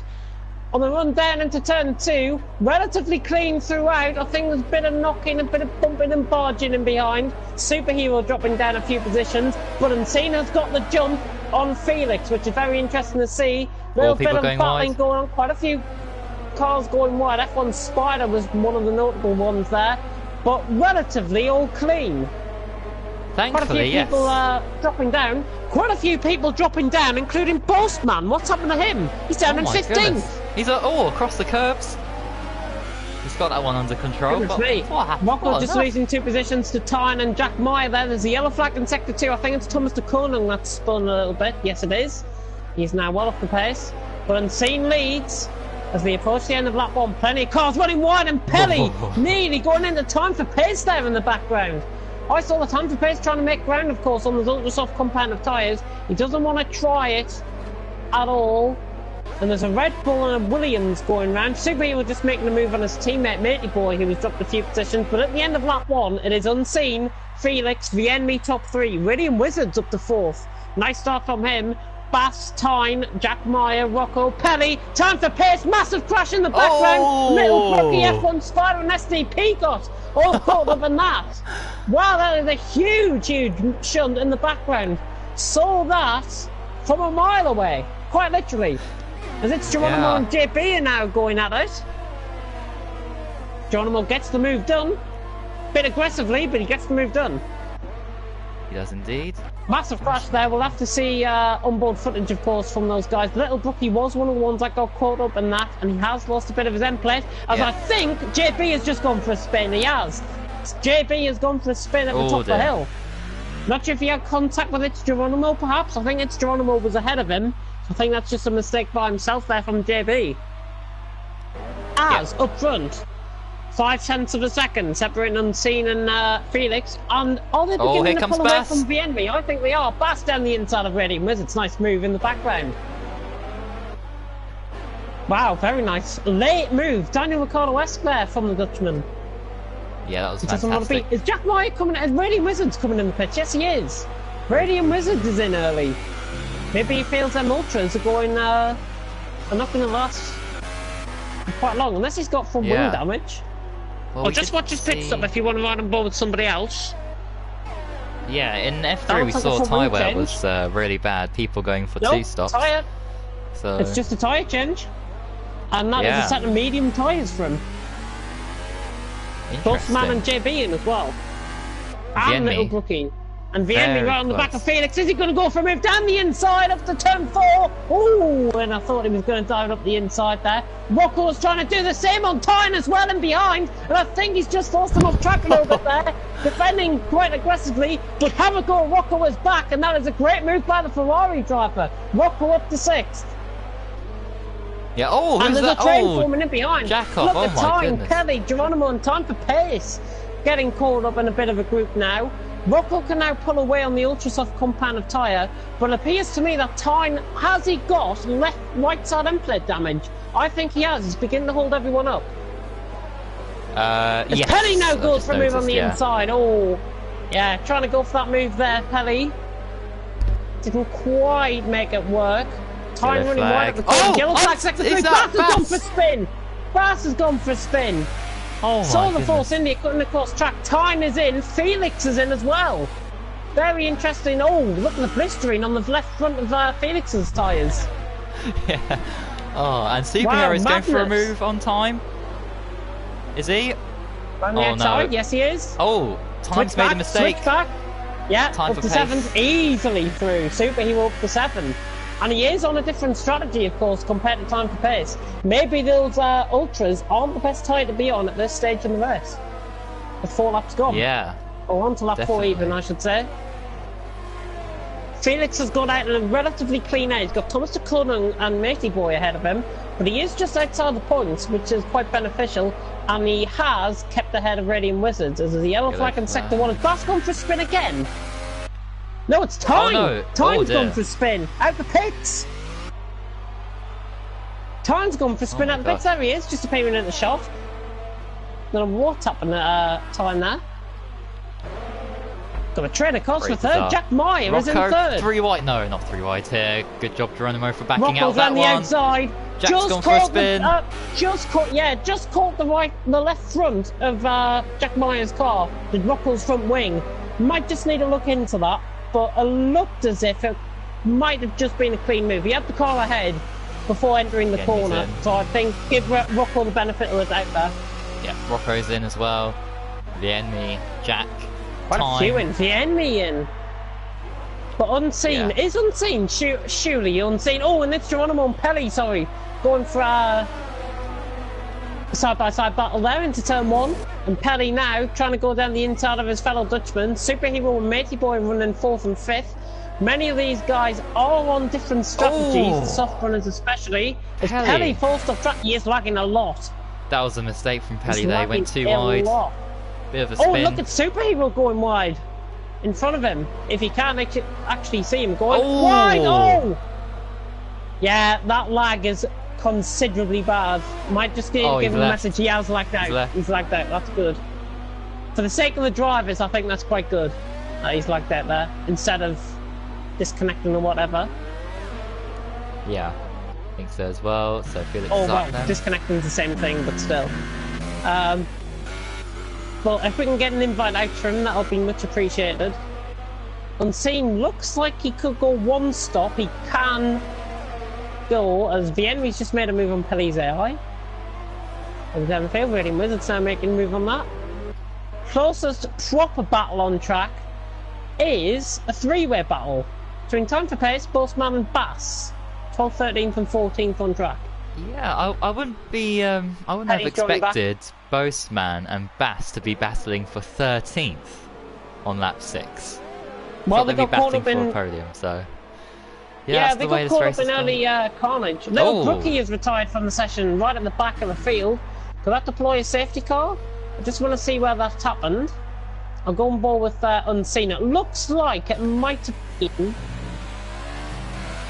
On the run down into turn 2, relatively clean throughout. I think there's a bit of knocking, a bit of bumping and barging in behind. Superhero dropping down a few positions, but Unseen has got the jump on Felix, which is very interesting to see. Little bit of battling going on, quite a few cars going wide. F1 Spider was one of the notable ones there, but relatively all clean. Thankfully, quite a few people dropping down. Quite a few people dropping down, including Bossman. What's happened to him? He's down in 15th. Goodness. He's across the curbs. He's got that one under control. Goodness me. What happened? Rocco just losing 2 positions to Tyne and Jack Meyer there. There's a yellow flag in sector 2. I think it's Thomas de Koning that's spun a little bit. Yes, it is. He's now well off the pace. But Unseen leads as they approach the end of lap 1. Plenty of cars running wide, and Pelly nearly going into time for pace there in the background. I saw the time for pace trying to make ground, of course, on the ultra soft compound of tyres. He doesn't want to try it at all. And there's a Red Bull and a Williams going round. Superhero just making a move on his teammate Matey Boy, who has dropped a few positions. But at the end of lap 1, it is Unseen, Felix, the enemy top 3. Radiant Wizards up to 4th. Nice start from him. Bass, Tyne, Jack Meyer, Rocco, Pelly. Time for pace. Massive crash in the background. Little Rocky F1 Spider and SDP got all caught up in that. Wow, that is a huge, huge shunt in the background. Saw that from a mile away, quite literally. As it's Geronimo and JB are now going at it. Geronimo gets the move done. Bit aggressively, but he gets the move done. He does indeed. Massive crash there. We'll have to see onboard footage, of course, from those guys. Little Brookie was one of the ones that got caught up in that, and he has lost a bit of his end plate. As I think JB has just gone for a spin. He has. JB has gone for a spin at the top of the hill. Not sure if he had contact with it's Geronimo, perhaps. I think it's Geronimo was ahead of him. So I think that's just a mistake by himself there from JB. As up front. 0.5 of a second separating Unseen and Felix, and are they beginning to pull away from Vienmi? I think they are. Bass down the inside of Radiant Wizards. Nice move in the background. Wow, very nice. Late move. Daniel Ricciardo-esque there from the Dutchman. Yeah, that was fantastic. Is Jack Meyer coming? Is Radiant Wizards coming in the pitch? Yes, he is. Radiant Wizards is in early. Maybe he feels them ultras are going. Are not going to last quite long, unless he's got front wing damage. Well, just watch his pit stop if you want to ride on board with somebody else. Yeah, in F3 we saw tyre wear was really bad. People going for 2 stops. Tyre. So it's just a tyre change, and that is a set of medium tyres for him. Busman and JB in as well, and Little Brookie. And Vienmi right on the back of Felix. Is he going to go for a move down the inside up to turn 4? Ooh, and I thought he was going to dive up the inside there. Rocco's trying to do the same on Tyne as well and behind. And I think he's just forced him off track a little bit there. Defending quite aggressively. But have a go. Rocco is back. And that is a great move by the Ferrari driver. Rocco up to 6th. Yeah, oh, who's and there's that? A train forming in behind. Jacob, Look at Tyne, Kelly, Geronimo and Tyne for pace. Getting caught up in a bit of a group now. Rocco can now pull away on the ultra soft compound of tyre, but it appears to me that Tyne, has he got right side end plate damage? I think he has. He's beginning to hold everyone up. Yes. Pelly now goes for a move on the inside. Oh, yeah, trying to go for that move there, Pelly. Didn't quite make it work. Tyne running wide at the corner. Yellow flag, second through. Bass has gone for a spin. Bass has gone for a spin. Oh saw the Force India cutting across track. Tyne is in. Felix is in as well. Very interesting. Oh, look at the blistering on the left front of Felix's tyres. Yeah. Oh, and Superhero is going for a move on time. Is he? On the outside, yes he is. Oh, Tyne's made a mistake. Switch back. Yeah, up to 7th, easily through. Superhero up to 7th. And he is on a different strategy, of course, compared to Time for Pace. Maybe those ultras aren't the best tyre to be on at this stage in the race. With 4 laps gone. Yeah. Or on to lap 4 even, I should say. Felix has got out in a relatively clean air. He's got Thomas DeClun and Matey Boy ahead of him. But he is just outside the points, which is quite beneficial. And he has kept ahead of Radiant Wizards. As the yellow flag in sector 1. Is Bass gone for a spin again? No, it's Tyne! Oh, no. Tyne's gone for a spin. Out the pits! Tyne's gone for a spin out the pits. There he is, just appearing at the shot. Don't know what's happened at Tyne there. Got a train across for 3rd. Jack Meyer is in 3rd. 3 wide. No, not 3 wide here. Good job, Geronimo, for backing out that on the one. Outside. Jack's gone for a spin. Just caught the left front of Jack Meyer's car. The Rocco's front wing. Might just need to look into that. But it looked as if it might have just been a clean move. He had the car ahead before entering the corner, so I think give Rocco the benefit of the doubt there. Yeah, Rocco's in as well. Vienmi, Jack, Quite a few in. Vienmi in. But Unseen. Yeah. Is Unseen? Surely Unseen. Oh, and it's Geronimo and Pelly, sorry. Going for a side-by-side battle there into turn 1. And Pelly now trying to go down the inside of his fellow Dutchman. Superhero and Matey Boy running 4th and 5th. Many of these guys are on different strategies, the soft runners especially. As Pelly forced off track, he is lagging a lot. That was a mistake from Pelly there. He went too wide. Bit of a spin. Oh, look at Superhero going wide in front of him. If he can't actually see him going wide. Oh! Yeah, that lag is considerably bad. Might just give him a message. He has lagged out. He's lagged out. That's good. For the sake of the drivers, I think that's quite good. He's lagged out there instead of disconnecting or whatever. Yeah, I think so as well. So Felix is up then. Disconnecting is the same thing, but still. But if we can get an invite out for him, that'll be much appreciated. Unseen looks like he could go 1 stop. He can go as Vienna's just made a move on Pelly's AI. And down the field, Radiant Wizards now making a move on that. Closest proper battle on track is a three-way battle between Time for Pace, Boastman and Bass. 12th, 13th and 14th on track. Yeah, I wouldn't be, I wouldn't have expected Boastman and Bass to be battling for 13th on lap 6. Well, they got caught up in... for a podium, so... Yeah, they got caught up in early carnage. Little Brookie has retired from the session right at the back of the field. Could that deploy a safety car? I just want to see where that's happened. I'll go on board with Unseen. It looks like it might have been...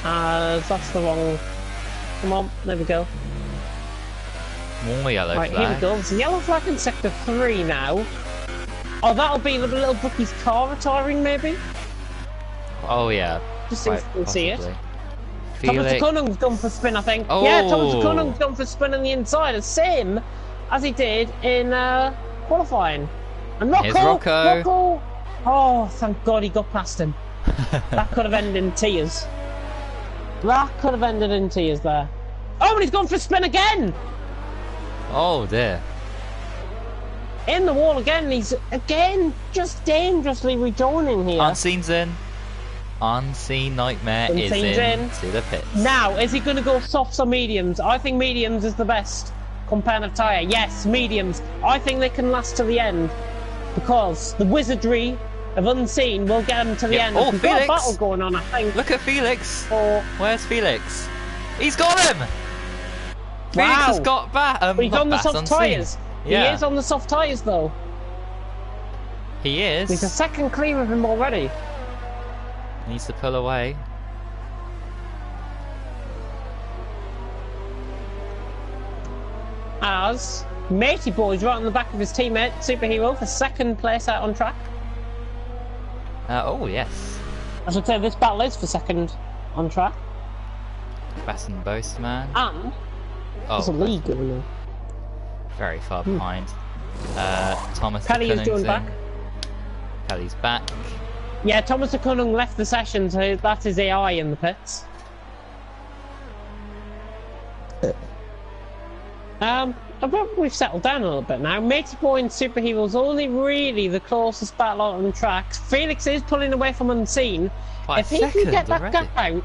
that's the wrong... Come on, there we go. More yellow flag. Right, here we go. There's a yellow flag in sector 3 now. Oh, that'll be the little Brookie's car retiring, maybe? Oh, yeah. Just so you can see it. Felix. Thomas de Konung's gone for spin, I think. Oh. Yeah, Thomas de Konung's gone for spin on the inside. The same as he did in qualifying. And Rocco! Oh, thank God he got past him. That could have ended in tears. That could have ended in tears there. Oh, and he's gone for a spin again! Oh, dear. In the wall again, he's again just dangerously rejoining here. Unseen's in. Unseen Nightmare is in to the pits. Now, is he going to go softs or mediums? I think mediums is the best competitive tyre. Yes, mediums. I think they can last to the end because the wizardry of Unseen will get him to the end. Oh, We've Felix! got a battle going on, I think. Look at Felix. Where's Felix? He's got him! Wow. Felix has got but he's on the soft tyres. Yeah. He is on the soft tyres, though. He is. He's a second clear of him already. Needs to pull away. As Matey Boy's right on the back of his teammate, Superhero, for second place out on track. Oh, yes. As I say, this battle is for second on track. Bass and Boastman. And there's a league going on. Very far behind. Thomas Pelly is doing back. Pelly's back. Yeah, Thomas de Konung left the session, so that's his AI in the pits. I bet we've settled down a little bit now. Matey Boy and Superhero's only really the closest battle out on the tracks. Felix is pulling away from Unseen. If he can get that gap out,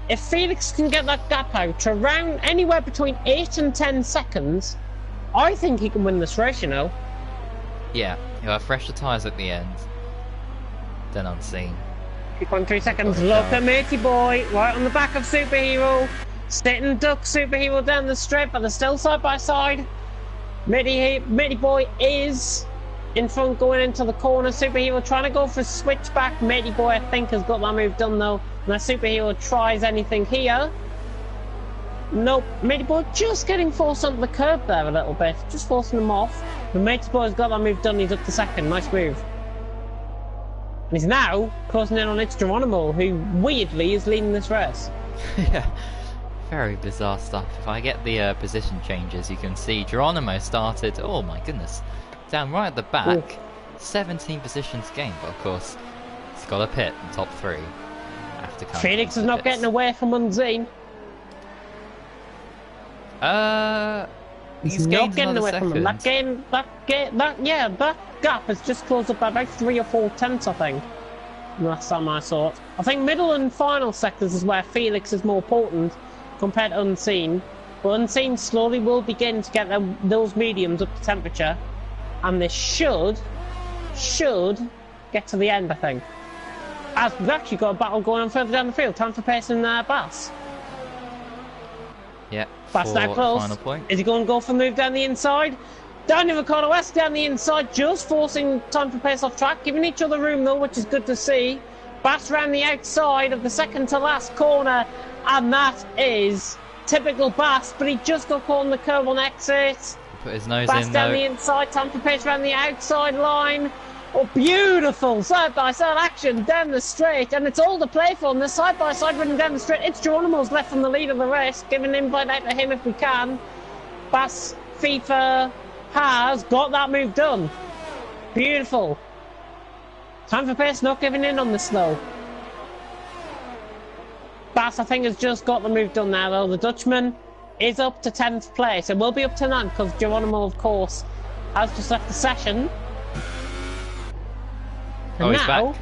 if Felix can get that gap out to around anywhere between 8 and 10 seconds, I think he can win this race, you know. Yeah, he'll have fresher tyres at the end. Then Unseen. 2.3 seconds. Look at Matey Boy right on the back of Superhero. Sitting duck Superhero down the strip, but they're still side by side. Matey Boy is in front going into the corner. Superhero trying to go for a switchback. Matey Boy, I think, has got that move done though. Unless Superhero tries anything here. Nope. Matey Boy just getting forced onto the curb there a little bit. Just forcing him off. But Matey Boy's got that move done. He's up to second. Nice move. And he's now closing in on It's Geronimo, who weirdly is leading this race. Yeah, very bizarre stuff. If I get the position changes, you can see Geronimo started, oh my goodness, down right at the back. Ooh. 17 positions gained, but of course, he's got a pit in top 3. After Felix is not getting away from Unseen. He's not getting away from him. That gap has just closed up by about 3 or 4 tenths, I think. Last time I saw it. I think middle and final sectors is where Felix is more potent compared to Unseen. But Unseen slowly will begin to get those mediums up to temperature. And they should get to the end, I think. As we've actually got a battle going on further down the field. Time for Pace and Bass. Yeah. Bass now close. Final point. Is he going to go for a move down the inside? Daniel Ricardo West down the inside, just forcing Time for Pace off track, giving each other room though, which is good to see. Bass around the outside of the second to last corner, and that is typical Bass, but he just got caught on the curve on exit. Put his nose Bass in down though. the inside, Time for Pace around the outside line. Oh, beautiful side-by-side action down the straight, and it's all to play for. And the side-by-side running down the straight. It's Geronimo's left from the lead of the race, giving an invite out to him if we can. Bass FIFA has got that move done. Beautiful. Time for Pace not giving in on the slow. Bass, I think, has just got the move done now, though. The Dutchman is up to 10th place. It will be up to 9th because Geronimo, of course, has just left the session. And oh, he's now... back.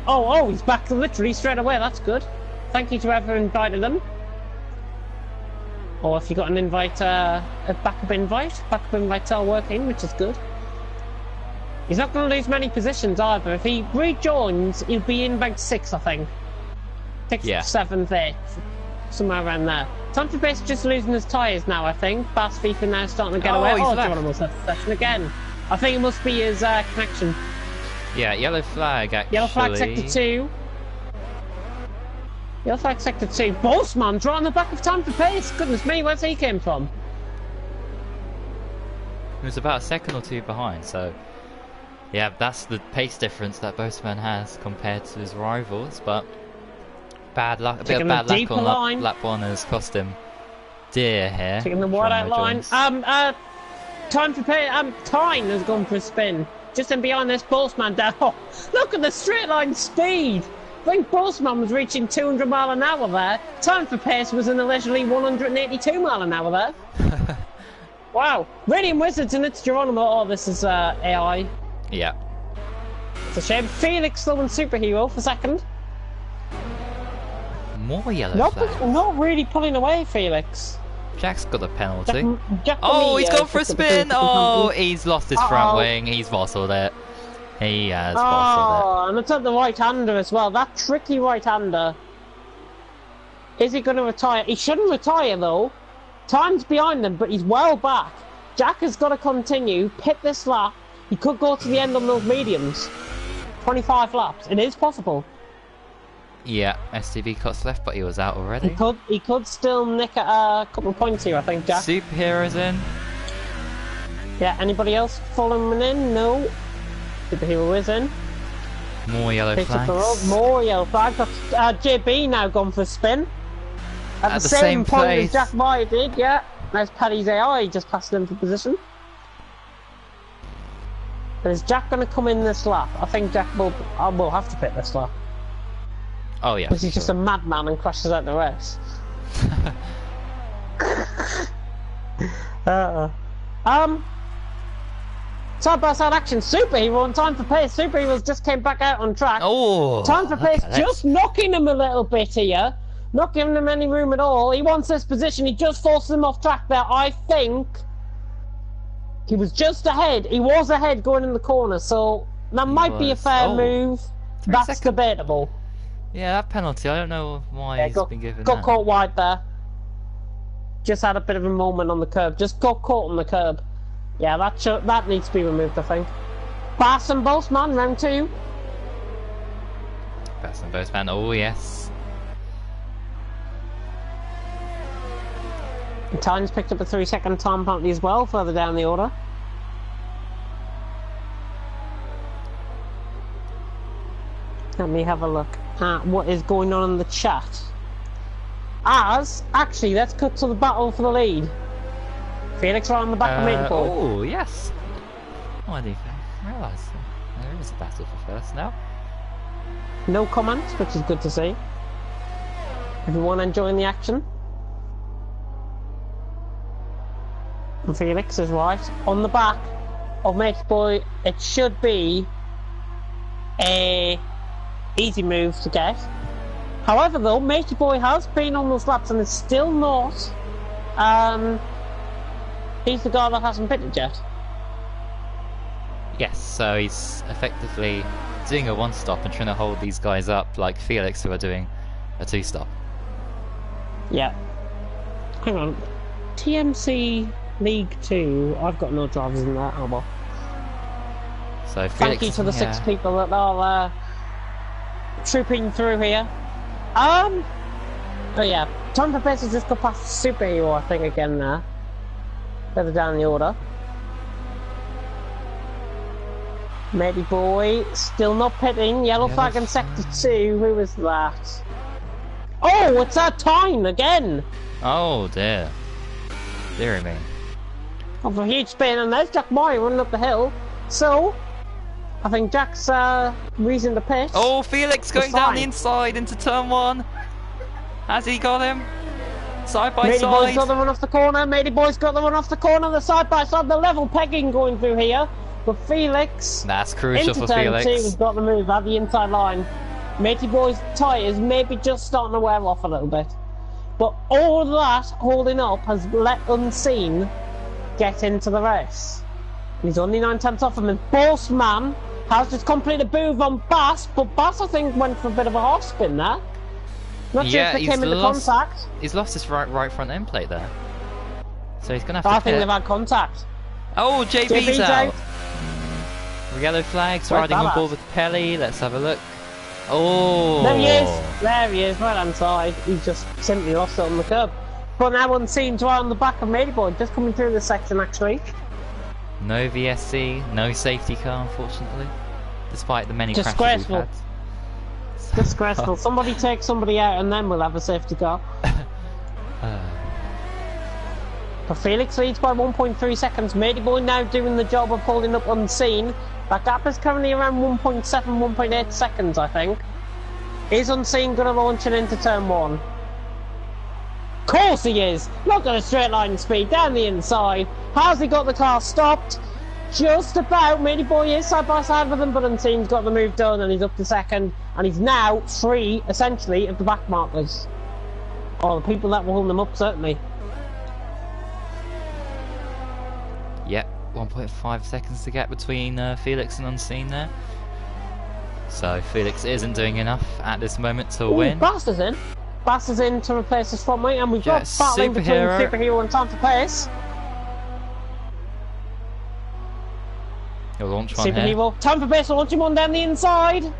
Oh, he's back literally straight away. That's good. Thank you to whoever invited him. Or if you got an invite, a backup invite. Backup invites are working, which is good. He's not going to lose many positions either. If he rejoins, he'll be in about 6th, I think. 6th, Yeah. 7th, 8th. Somewhere around there. Tantra Base just losing his tyres now, I think. Bass FIFA now starting to get away. He's left. Geronimo's left the session again. I think it must be his connection. Yeah, yellow flag, actually. Yellow flag sector 2. Yellow flag sector 2. Bossman's right on the back of Tantra Pace. Goodness me, where's he came from? He was about a second or two behind, so... Yeah, that's the pace difference that Bossman has compared to his rivals, but... Bad luck, a bit of bad luck on lap 1 has cost him dear here. Taking the wide out line. Time for pay. Tyne has gone for a spin. Just in behind this Bossman down. Oh, look at the straight line speed. I think Bossman was reaching 200 mile an hour there. Time for pace was in a leisurely 182 mile an hour there. Wow. Radiant Wizards and it's Geronimo. Oh, this is AI. Yeah. It's a shame. Felix slow and superhero for second. More yellow flags. Not really pulling away, Felix. Jack's got a penalty. Jack oh, he's gone for a spin! Oh, he's lost his front wing. He's bottled it. He has bottled it. Oh, and it's at the right-hander as well. That tricky right-hander. Is he going to retire? He shouldn't retire, though. Time's behind him, but he's well back. Jack has got to continue, pit this lap. He could go to the end on those mediums. 25 laps. It is possible. Yeah, STV cuts left, but he was out already. He could still nick a couple of points here, I think, Jack. Superhero's in. Yeah, anybody else following in? No. Superhero is in. More yellow flags. More yellow flags. JB now gone for a spin. At the same point place as Jack Meyer did, yeah. There's Paddy's AI just passing him for position. But is Jack going to come in this lap? I think Jack will have to pit this lap. Oh yeah. Because he's just a madman and crashes out the race. Side by side action, Superhero on time for pace. Superheroes just came back out on track. Oh, time for pace, just knocking him a little bit here. Not giving him any room at all. He wants this position. He just forces him off track there. I think he was just ahead. He was ahead going in the corner, so that might be a fair move. That's debatable. Yeah, that penalty. I don't know why he's been given got that. Caught wide there. Just had a bit of a moment on the curb. Just got caught on the curb. Yeah, that needs to be removed, I think. Bass and Bossman, round 2. Bass and Bossman, oh yes. And Tyne's picked up a 3-second time penalty as well, further down the order. Let me have a look at what is going on in the chat. Actually, let's cut to the battle for the lead. Felix right on the back of Maple. Oh, yes. Oh, I didn't realise there is a battle for first now. No comments, which is good to see. Everyone enjoying the action. And Felix is right on the back of Matey Boy. It should be a easy move to get. However, though, Matey Boy has been on those laps and is still not. He's the guy that hasn't pitted yet. Yes, so he's effectively doing a 1-stop and trying to hold these guys up like Felix, who are doing a 2-stop. Yeah. Hang on. TMC League 2. I've got no drivers in that. Oh well. So Felix, thank you to the 6 people that are trooping through here. Oh yeah. Time for Pace has just got past Superhero, I think, again there. Further down the order. Matey Boy still not pitting. Yellow flag in sector 2. Who is that? Oh, it's that time again. Oh dear. Dear me. Oh, for a huge spin, and there's Jack Moy running up the hill. So, I think Jack's reason to pit. Oh, Felix going down the inside into turn 1. Has he got him? Side by Matey Boy's side. got the run off the corner. Matey Boy's got the run off the corner. The side by side, the level pegging going through here. But Felix, That's crucial into for turn Felix. 2, has got the move at the inside line. Matey Boy's tyres maybe just starting to wear off a little bit. But all of that holding up has let Unseen get into the race. He's only 9 tenths off him, and Bossman has just completed a move on Bass, but Bass I think went for a bit of a half spin there. Not sure if they came into contact. He's lost his right front end plate there. So he's going to have to I think they've had contact. Oh, JB's out. Yellow flags Where's riding on that board with Pelly. Let's have a look. Oh. There he is. There he is, right hand side. He's just simply lost it on the curb. But now Unseen's right on the back of Matey Boy, just coming through this section actually. No VSC, no safety car, unfortunately. Despite the many crashes we've had. Disgraceful. Somebody take somebody out and then we'll have a safety car. But Felix leads by 1.3 seconds. Matey Boy now doing the job of holding up Unseen. That gap is currently around 1.7, 1.8 seconds, I think. Is Unseen going to launch it into turn 1? Of course he is! Look at the straight line speed down the inside. How's he got the car stopped? Just about. Matey Boy is side by side with him, but Unseen's got the move done and he's up to second. And he's now free, essentially, of the back markers. Or the people that were holding him up, certainly. Yep, 1.5 seconds to get between Felix and Unseen there. So Felix isn't doing enough at this moment to win. Bass is in. Bass is in to replace his front mate, and we've got battling between Superhero and Time for Pace. He'll launch one Superhero. here. Time for Pace will launch him one down the inside.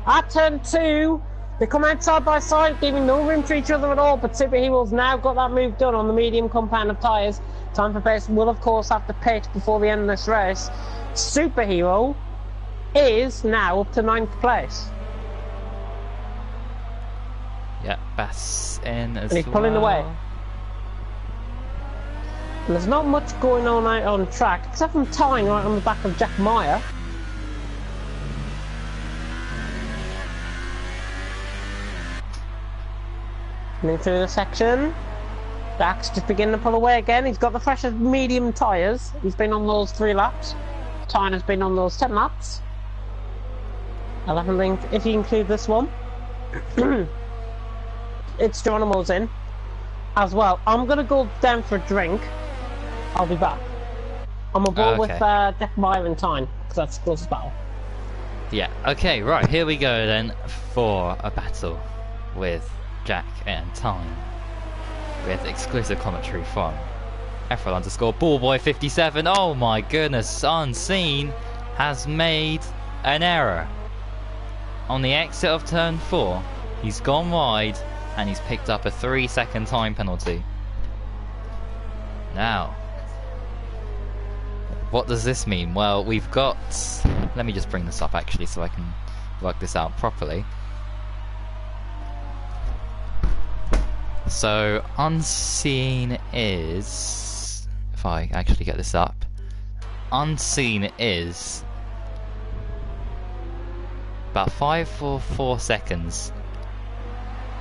At turn 2, they come out side by side, giving no room to each other at all, but Superhero's now got that move done on the medium compound of tyres. Time for Pace will of course have to pit before the end of this race. Superhero is now up to 9th place. Yeah, Bass in as well. And he's pulling away. And there's not much going on out on track, except from tying right on the back of Jack Meyer. Coming through the section. Jack's just beginning to pull away again. He's got the freshest medium tyres. He's been on those 3 laps. Tyne has been on those 10 laps. 11 if you include this one. It's Geronimo's in as well. I'm going to go down for a drink. I'll be back. I'm aboard with Jack Meyer and Tyne, because that's the closest battle. Yeah, okay, right, here we go then for a battle with Jack and Tyne. With exclusive commentary from FRL _ Ballboy57. Oh my goodness, Unseen has made an error. On the exit of turn 4, he's gone wide and he's picked up a 3-second time penalty. Now, what does this mean? Well, we've got... Let me just bring this up actually so I can work this out properly. So, Unseen is... If I actually get this up. Unseen is... about 5.4 seconds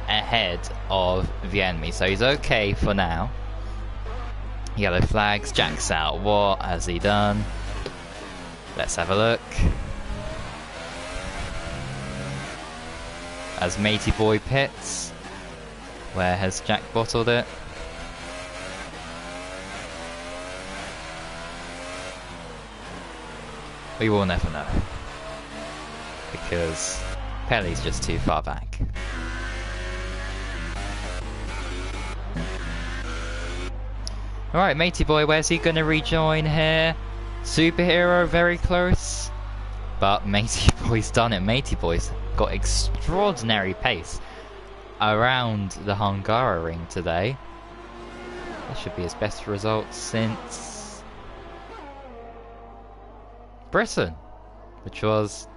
ahead of the enemy. So he's okay for now. Yellow flags, Jack's out. What has he done? Let's have a look. As Matey Boy pits. Where has Jack bottled it? We will never know. Because Pelly's just too far back. Alright, Matey Boy, where's he going to rejoin here? Superhero very close. But Matey Boy's done it. Matey Boy's got extraordinary pace around the Hungarian today. That should be his best result since Britain, which was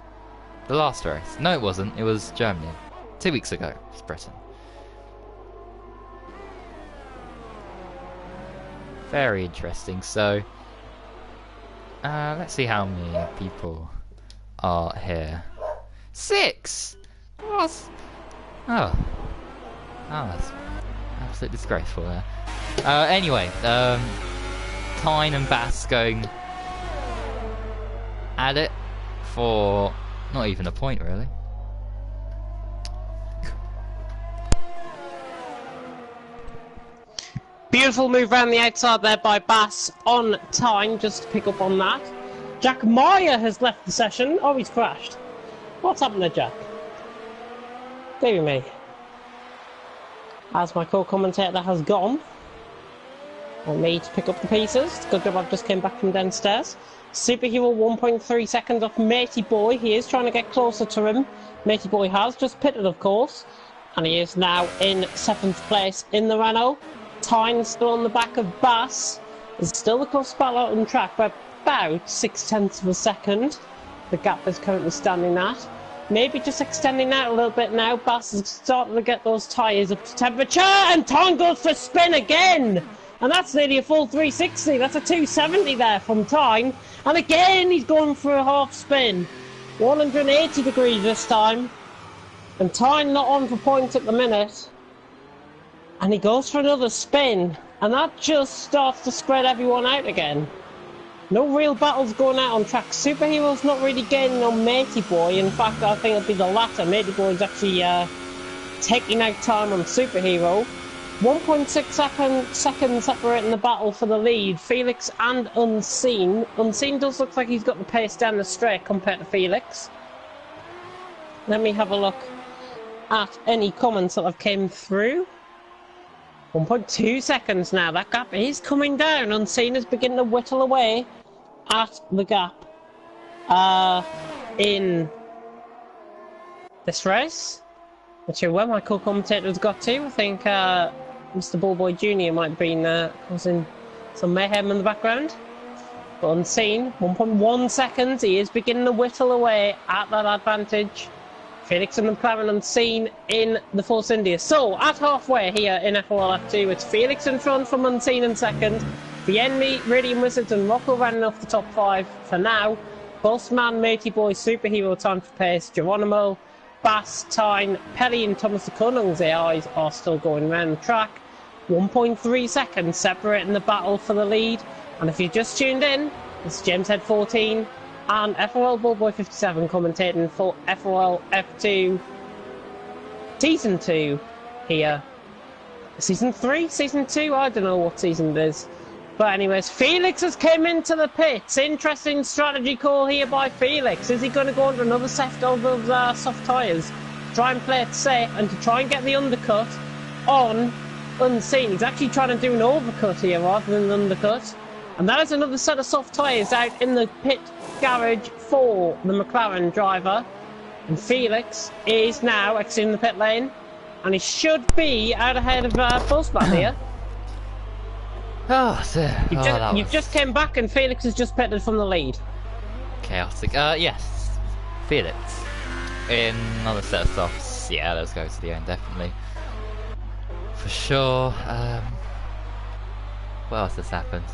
the last race. No, it wasn't. It was Germany. 2 weeks ago, it was Britain. Very interesting. So, let's see how many people are here. 6! What? Oh. Oh, that's absolutely disgraceful there. Anyway, Tyne and Bass going at it for not even a point, really. Beautiful move around the outside there by Bass on time, just to pick up on that. Jack Meyer has left the session. Oh, he's crashed. What's happened to Jack? Dear me. As my co-commentator has gone. On me to pick up the pieces. Good job, I've just came back from downstairs. Superhero 1.3 seconds off Matey Boy. He is trying to get closer to him. Matey Boy has just pitted, of course. And he is now in 7th place in the Renault. Tyne still on the back of Bass. There's still the close battle out on track by about 0.6 of a second. The gap is currently standing at. Maybe just extending out a little bit now. Bass is starting to get those tyres up to temperature. And Tyne goes for a spin again. And that's nearly a full 360. That's a 270 there from Tyne. And again, he's going for a half spin. 180 degrees this time. And Tyne not on for points at the minute. And he goes for another spin. And that just starts to spread everyone out again. No real battles going out on track. Superhero's not really gaining on Matey Boy. In fact, I think it'll be the latter. Matey Boy's actually taking out time on Superhero. 1.6 seconds separating the battle for the lead. Felix and Unseen. Unseen does look like he's got the pace down the straight compared to Felix. Let me have a look at any comments that have came through. 1.2 seconds now. That gap is coming down. Unseen is beginning to whittle away at the gap in this race. Which is where my co-commentators got to. I think Mr. Bullboy Jr. might have been causing some mayhem in the background. But Unseen, 1.1 seconds. He is beginning to whittle away at that advantage. Felix and McLaren Unseen in the Force India. So, at halfway here in FRL F2, it's Felix in front from Unseen in second. The Enemy, Radiant Wizards and Rocco running off the top 5 for now. Bossman, Matey Boy, Superhero, Time for Pace, Geronimo, Bass, Tyne, Pelly and Thomas the Cunning's AIs are still going around the track. 1.3 seconds separating the battle for the lead. And if you just tuned in, it's James Head 14 and FRL Bullboy 57 commentating for FRL F2 Season 2 here. Season 3? Season 2? I don't know what season it is. But anyways, Felix has come into the pits. Interesting strategy call here by Felix. Is he going to go under another set of those soft tyres? Try and play it safe and to try and get the undercut on Unseen. He's actually trying to do an overcut here rather than an undercut. And that is another set of soft tyres out in the pit garage for the McLaren driver. And Felix is now exiting the pit lane. And he should be out ahead of Postman here. Oh, sir. You've just came back and Felix has just pitted from the lead. Chaotic. Yes. Felix. In another set of softs. Yeah, let's go to the end, definitely. For sure. What else has happened?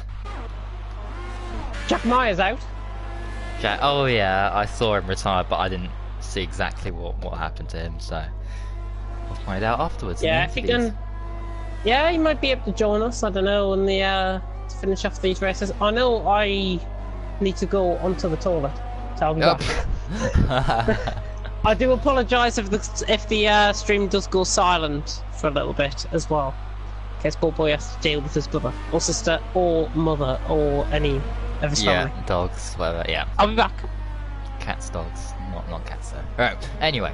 Jack Meyer's out. Oh yeah, I saw him retire, but I didn't see exactly what happened to him, so I'll find out afterwards. Yeah, if he can. Yeah, he might be able to join us. I don't know. In the to finish off these races, I know I need to go onto the toilet, so I'll be back. I do apologise if the stream does go silent for a little bit as well, in case Bullboy has to deal with his brother or sister or mother or any of his family. Yeah, dogs, whatever. Yeah. I'll be back. Cats, dogs, not cats though. Right. Anyway,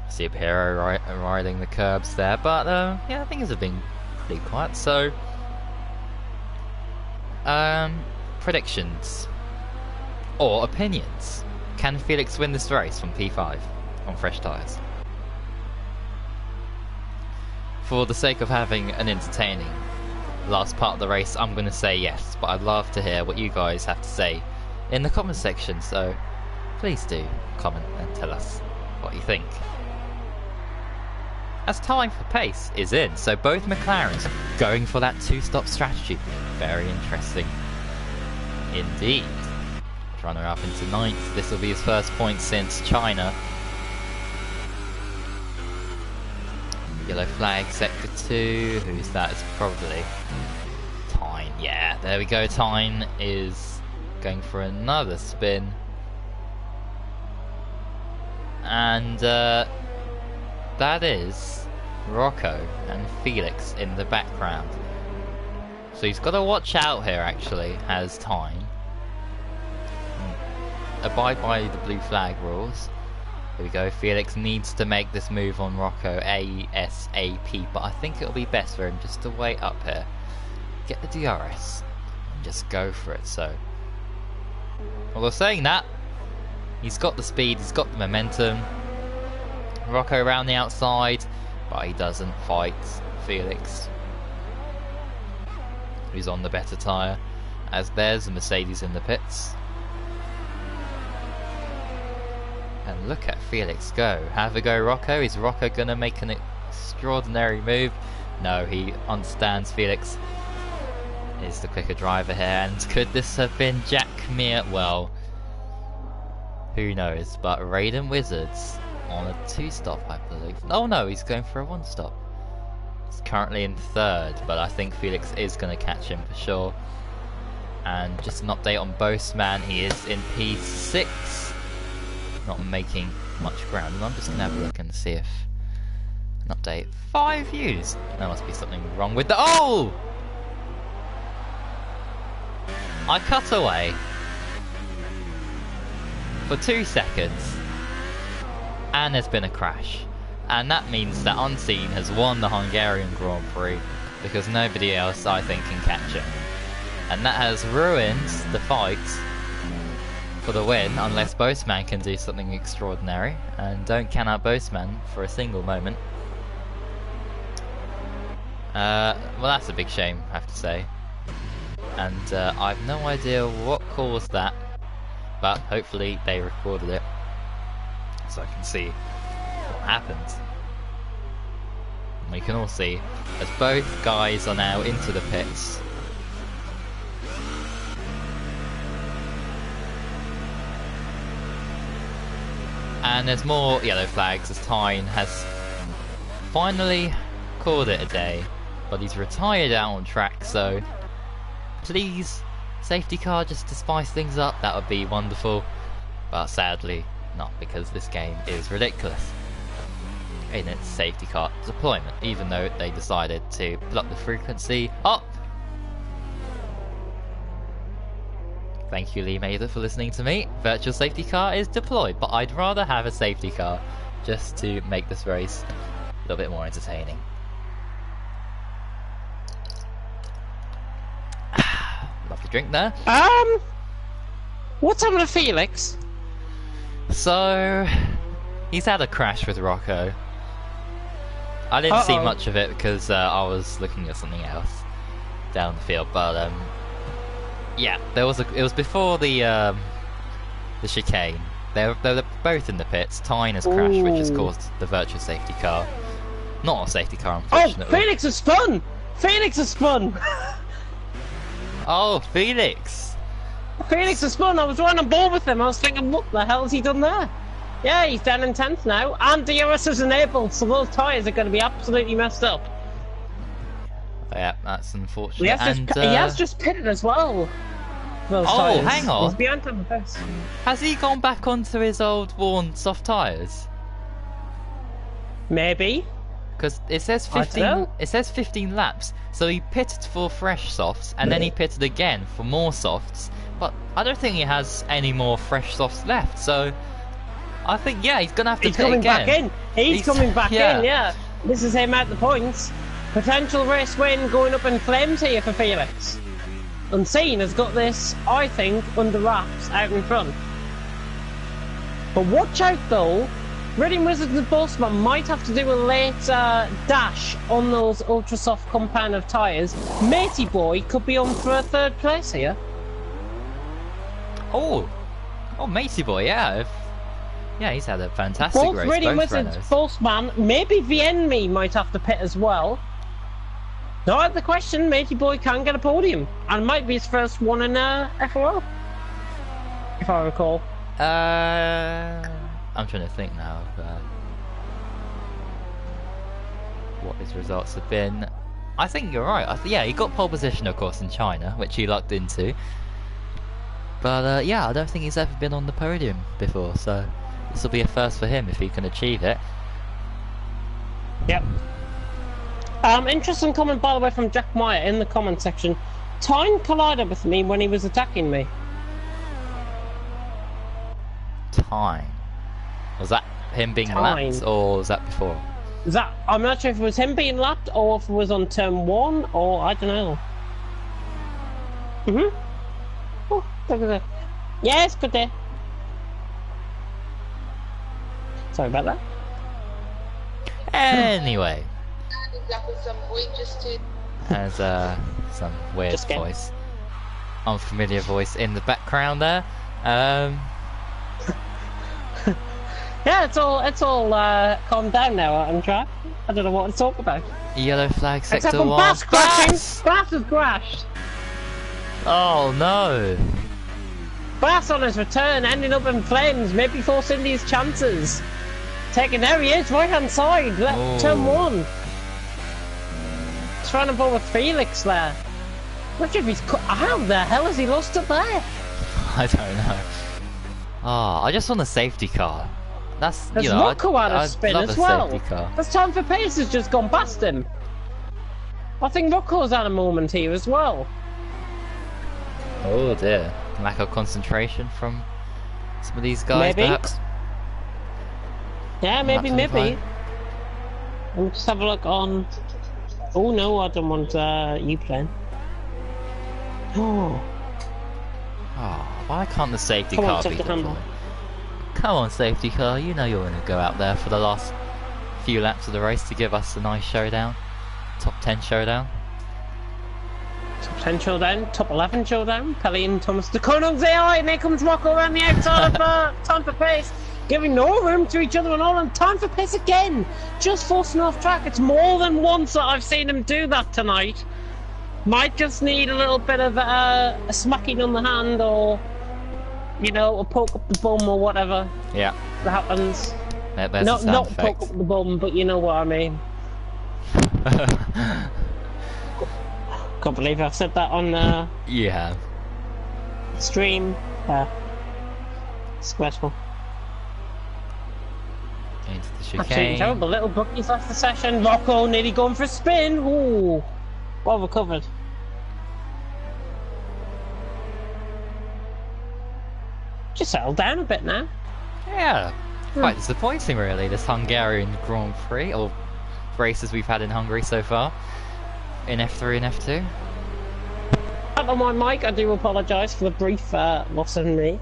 Superhero riding the curbs there, but yeah, things have been pretty quiet. So, predictions or opinions. Can Felix win this race from P5 on fresh tyres? For the sake of having an entertaining last part of the race, I'm going to say yes, but I'd love to hear what you guys have to say in the comment section, so please do comment and tell us what you think. As time for pace is in, so both McLarens going for that two-stop strategy. Very interesting indeed. Runner up into 9th. This will be his first point since China. Yellow flag, sector 2. Who's that? It's probably Tyne. Yeah, there we go. Tyne is going for another spin. And that is Rocco and Felix in the background. So he's got to watch out here, actually, has Tyne. Abide by the blue flag rules. Here we go. Felix needs to make this move on Rocco ASAP, but I think it'll be best for him just to wait up here, get the DRS, and just go for it. So, although saying that, he's got the speed, he's got the momentum. Rocco around the outside, but he doesn't fight Felix, who's on the better tyre, as there's a Mercedes in the pits. And look at Felix go. Have a go, Rocco. Is Rocco going to make an extraordinary move? No, he understands Felix is the quicker driver here. And could this have been Jack Mir? Well, who knows? But Raiden Wizards on a 2-stop, I believe. Oh no, he's going for a 1-stop. He's currently in 3rd, but I think Felix is going to catch him for sure. And just an update on Boastman, he is in P6. Not making much ground, and I'm just going to have a look and see if an update. 5 views! There must be something wrong with the— oh! I cut away for 2 seconds and there's been a crash, and that means that Unseen has won the Hungarian Grand Prix because nobody else, I think, can catch him, and that has ruined the fight for the win, unless Boastman can do something extraordinary, and don't count out Boastman for a single moment. Well, that's a big shame, I have to say, and I've no idea what caused that, but hopefully they recorded it so I can see what happened. And we can all see as both guys are now into the pits. And there's more yellow flags as Tyne has finally called it a day, but he's retired out on track, so please, safety car just to spice things up, that would be wonderful, but sadly not, because this game is ridiculous in its safety car deployment, even though they decided to put up the frequency up. Thank you, Lee Mather, for listening to me. Virtual safety car is deployed, but I'd rather have a safety car just to make this race a little bit more entertaining. Lovely drink there. What's happened to Felix? So, he's had a crash with Rocco. I didn't see much of it because I was looking at something else down the field, but yeah, it was before the chicane. They're both in the pits. Tyne has crashed, which has caused the virtual safety car. Not a safety car, unfortunately. Oh, Felix has spun! Felix has spun! Oh, Felix! Felix has spun! I was right on board with him. I was thinking, what the hell has he done there? Yeah, he's down in 10th now, and DRS is enabled, so those tyres are going to be absolutely messed up. Yeah, that's unfortunate. He has just pitted as well. Those tyres. Hang on. He's behind him first. Has he gone back onto his old worn soft tyres? Maybe. Because it says 15. It says 15 laps. So he pitted for fresh softs, and then he pitted again for more softs. But I don't think he has any more fresh softs left. So I think he's gonna have to pit again. Back in. He's coming back in. Yeah. This is him at the points. Potential race win going up in flames here for Felix. Unseen has got this, I think, under wraps out in front. But watch out though, Raiden Wizards and Boastman might have to do a late dash on those ultra soft compound of tyres. Matey Boy could be on for a 3rd place here. Oh, Matey Boy, yeah. He's had a fantastic race. Raiden Wizards, Boastman, maybe Vienmi might have to pit as well. Now the question, Matey Boy can get a podium, and might be his first one in FRL, if I recall. I'm trying to think now. what his results have been. I think you're right. Yeah, he got pole position, of course, in China, which he lucked into. But yeah, I don't think he's ever been on the podium before, so this will be a first for him if he can achieve it. Yep. Interesting comment, by the way, from Jack Meyer in the comment section. Tyne collided with me when he was attacking me. Tyne? Was that him being lapped, or was that before? I'm not sure if it was him being lapped, or if it was on turn 1, or I don't know. Oh, look at that. Yes, good day. Sorry about that. Anyway. There's some weird voice. Unfamiliar voice in the background there. Yeah, it's all calmed down now on track. I don't know what to talk about. Yellow flag sector Except 1. Bass crashing! Bass has crashed! Oh no! Bass on his return, ending up in flames, maybe forcing these chances. There he is, right hand side, turn 1. Trying to ball with Felix there. Look if he's how the hell has he lost it there? I don't know. Oh, I just want a safety car. That's, There's you know, Rocco out of spin as well. This time for pace has just gone past him. I think Rocco's had a moment here as well. Oh dear. Lack of concentration from some of these guys, maybe. Perhaps? Yeah, maybe. I'll just have a look on... Oh no, I don't want you playing. Oh. Oh, why can't the safety Come car on, be take the handle. deployed? Come on, safety car, you know you're going to go out there for the last few laps of the race to give us a nice showdown. Top 10 showdown. Top 10 showdown, top 11 showdown. Pelly and Thomas de Conung's AI, and here comes Rocco around the outside of Time for Pace, giving no room to each other and all, and Time for Pace again, just forcing off track. It's more than once that I've seen him do that tonight. Might just need a little bit of a smacking on the hand, or, you know, a poke up the bum or whatever. Yeah. That happens. Not poke up the bum, but you know what I mean. Can't believe I've said that on You have. Stream. Squirtle. Into the Absolutely chicane. terrible. Little Brookies left the session. Rocco nearly going for a spin. Ooh. Well recovered. Just settled down a bit now. Yeah. Quite disappointing, really, this Hungarian Grand Prix, or races we've had in Hungary so far. In F3 and F2. Up on my mic, I do apologise for the brief loss of me.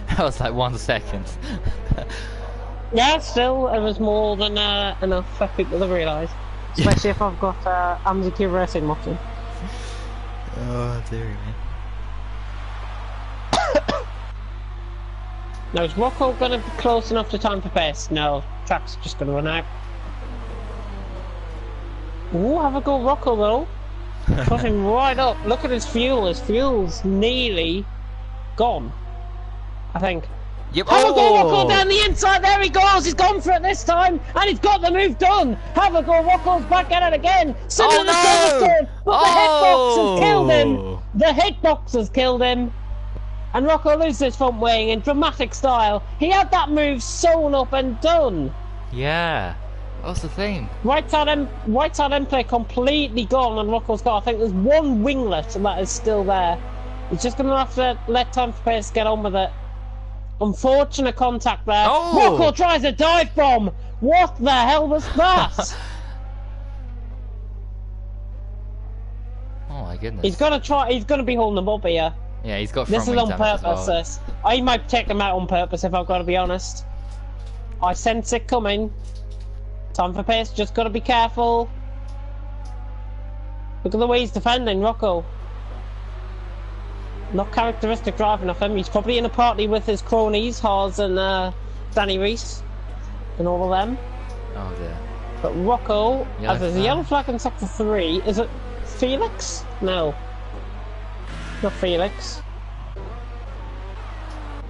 That was like 1 second. Yeah, still, it was more than enough for people to realise. Especially if I've got Fantarry Racing watching. Oh dear me. Now, is Rocco going to be close enough to Time for Pace? No, track's just going to run out. Ooh, have a go Rocco though. Put him right up. Look at his fuel. His fuel's nearly gone, I think. Yep. Have a go Rocco down the inside. There he goes. He's gone for it this time, and he's got the move done. Have a go Rocco's back at it again. Similar to Silverstone, but the hitbox has killed him. The hitbox has killed him. And Rocco loses his front wing in dramatic style. He had that move sewn up and done. Yeah. What's the thing? Right side end play completely gone on Rocco's car. I think there's one winglet that is still there. He's just going to have to let Time for Pace get on with it. Unfortunate contact there. Oh! Rocco tries a dive bomb. What the hell was that? Oh my goodness. He's going to try. He's going to be holding them up here. Yeah, he's got This front is wing on damage purpose. as well. This. I might take him out on purpose if I've got to be honest. I sense it coming. Time for Pace, just got to be careful. Look at the way he's defending, Rocco. Not characteristic driving of him. He's probably in a party with his cronies, Haas and Danny Reese, and all of them. Oh dear. But Rocco, Yellow as there's a flag. yellow flag in sector 3, is it Felix? No. Not Felix.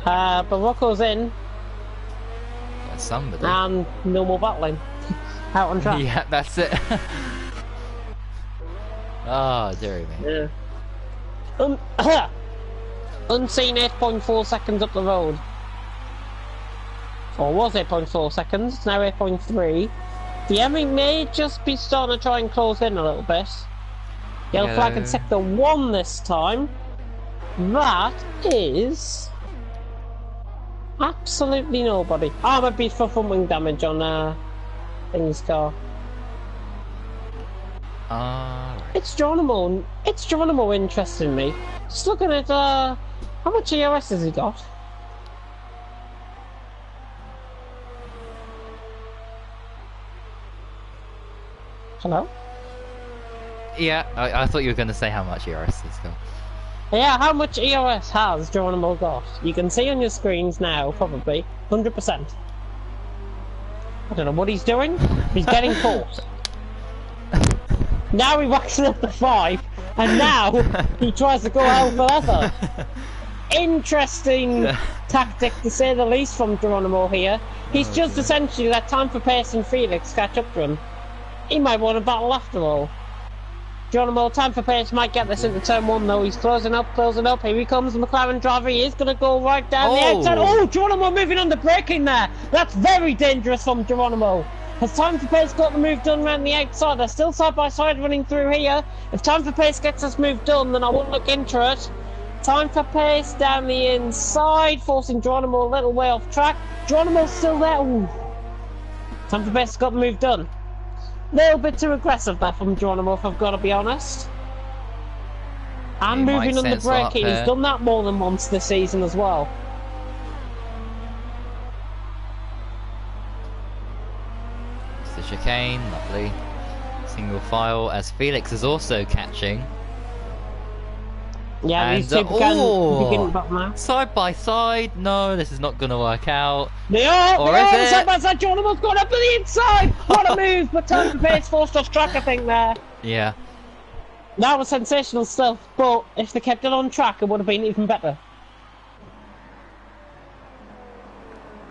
But Rocco's in, That's somebody. and no more battling. Out on track. Yeah, that's it. Oh, dearie me. Yeah. Unseen 8.4 seconds up the road. Or was 8.4 seconds, it's now 8.3. The Emmy may just be starting to try and close in a little bit. Yellow flag in sector 1 this time. That is... absolutely nobody. Armour beat for front wing damage on Thing's car. It's Geronimo. It's Geronimo interesting me. Just looking at how much EOS has he got? Hello? Yeah, I thought you were going to say how much ERS has got. Yeah, how much EOS has Geronimo got? You can see on your screens now, probably 100%. I don't know what he's doing. He's getting caught. Now he whacks it up to 5, and now he tries to go out forever. Interesting tactic to say the least from Geronimo here. He's just essentially let time for pace and Felix catch up to him. He might want a battle after all. Geronimo, time for pace, might get this into turn 1 though. He's closing up. Here he comes, the McLaren driver. He is going to go right down the outside. Oh, Geronimo moving on the braking there. That's very dangerous from Geronimo. Has time for pace got the move done around the outside? They're still side by side running through here. If time for pace gets this move done, then I won't look into it. Time for pace down the inside, forcing Geronimo a little way off track. Geronimo's still there. Ooh. Time for pace got the move done. A little bit too aggressive there from Geronimo, if I've got to be honest. And moving on the braking, he's done that more than once this season as well. It's the chicane, lovely. Single file as Felix is also catching. Yeah, and, these two begin back now. Side by side, no, this is not going to work out. They are side by side. Geronimo's gone up to the inside. What a move! But time for pace forced off track, I think there. Yeah. That was sensational stuff. But if they kept it on track, it would have been even better.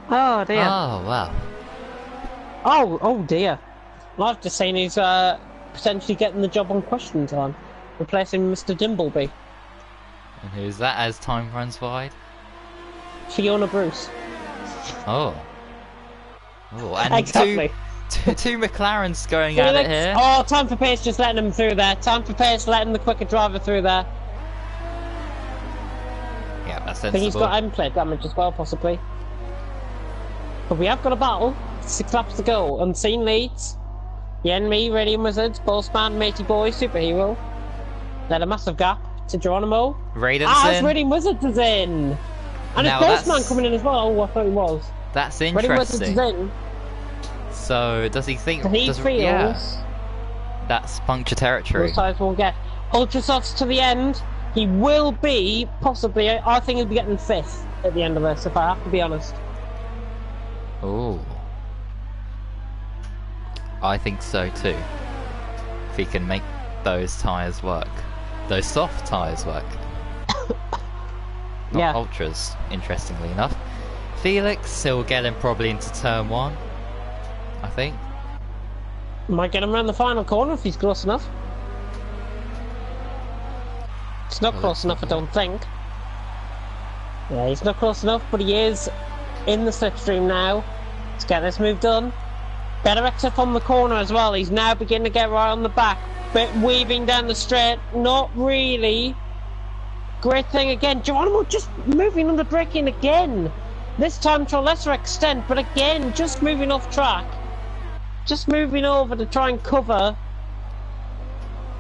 Oh dear. Oh wow. Oh dear. I've just seen he's potentially getting the job on question time, replacing Mr. Dimbleby. And who's that as time runs wide? Fiona Bruce. Oh. Oh, and exactly. two McLarens going at it here. Oh, time for pace just letting him through there. Time for pace letting the quicker driver through there. Yeah, that's sensible. I think he's got end plate damage as well, possibly. But we have got a battle. 6 laps to go. Unseen leads. Yen Me, Radiant Wizards, Postman, Matey Boy, Superhero. Then a massive gap to Geronimo. Radiant's Radiant Wizards is in! And it's Postman coming in as well. Oh, I thought he was. That's interesting. Radiant Wizards is in. So, does he think... He feels... That's puncture territory. Those sides will get ultra softs to the end. He will be, possibly, I think he'll be getting 5th at the end of this, if I have to be honest. Oh. I think so too. If he can make those tyres work. Those soft tyres work. Not ultras, interestingly enough. Felix, he'll get him probably into turn 1, I think. Might get him around the final corner if he's close enough. It's not close enough, I don't think. Yeah, he's not close enough, but he is in the slipstream now. Let's get this move done. Better exit from the corner as well. He's now beginning to get right on the back. But weaving down the straight, not really. Great thing again. Geronimo just moving on the braking again. This time to a lesser extent, but again, just moving off track. Just moving over to try and cover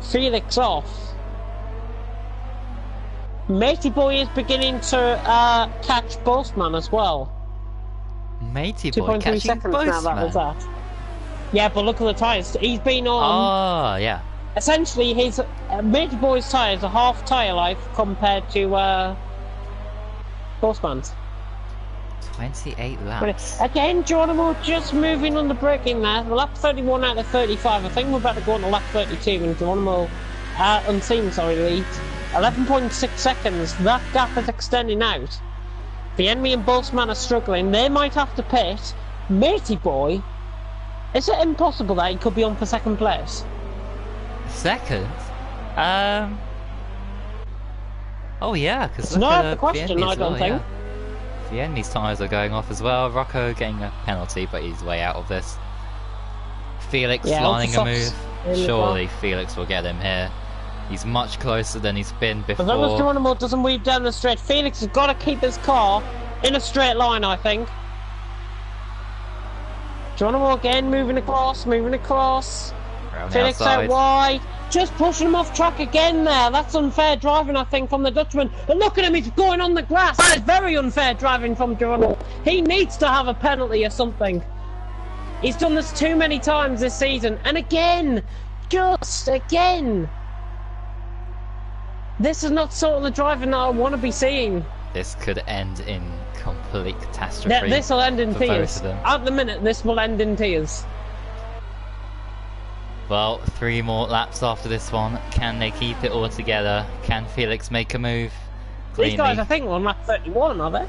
Felix off. Matey Boy is beginning to catch Boastman as well. Matey Boy 2.3 seconds now that was that. Yeah, but look at the tyres. He's been on... Oh, yeah. Essentially, his Matey Boy's tyres are half tyre life compared to Boastman's. 28 laps. But again, Geronimo just moving on the braking there. Lap 31 out of 35. I think we're about to go on to lap 32 and Geronimo, unseen, sorry, leads. 11.6 seconds. That gap is extending out. The enemy and Boastman are struggling. They might have to pit. Matey Boy Is it impossible that he could be on for second place? Second? Oh yeah, because It's look not at the question, Vianney I as don't well, think. yeah. Vianney's tyres are going off as well. Rocco getting a penalty, but he's way out of this. Felix lining a move. Surely Felix will get him here. He's much closer than he's been before. As long as Geronimo doesn't weave down the straight, Felix has got to keep his car in a straight line, I think. Geronimo again, moving across. Felix out wide. Just pushing him off track again there. That's unfair driving, I think, from the Dutchman. And look at him, he's going on the grass. That is very unfair driving from Geronimo. He needs to have a penalty or something. He's done this too many times this season. And again, just again. This is not sort of the driving that I want to be seeing. This could end in complete catastrophe. Yeah, this will end in tears. Both of them. At the minute, this will end in tears. Well, 3 more laps after this one. Can they keep it all together? Can Felix make a move? Cleanly? These guys, I think, are on lap 31, are they?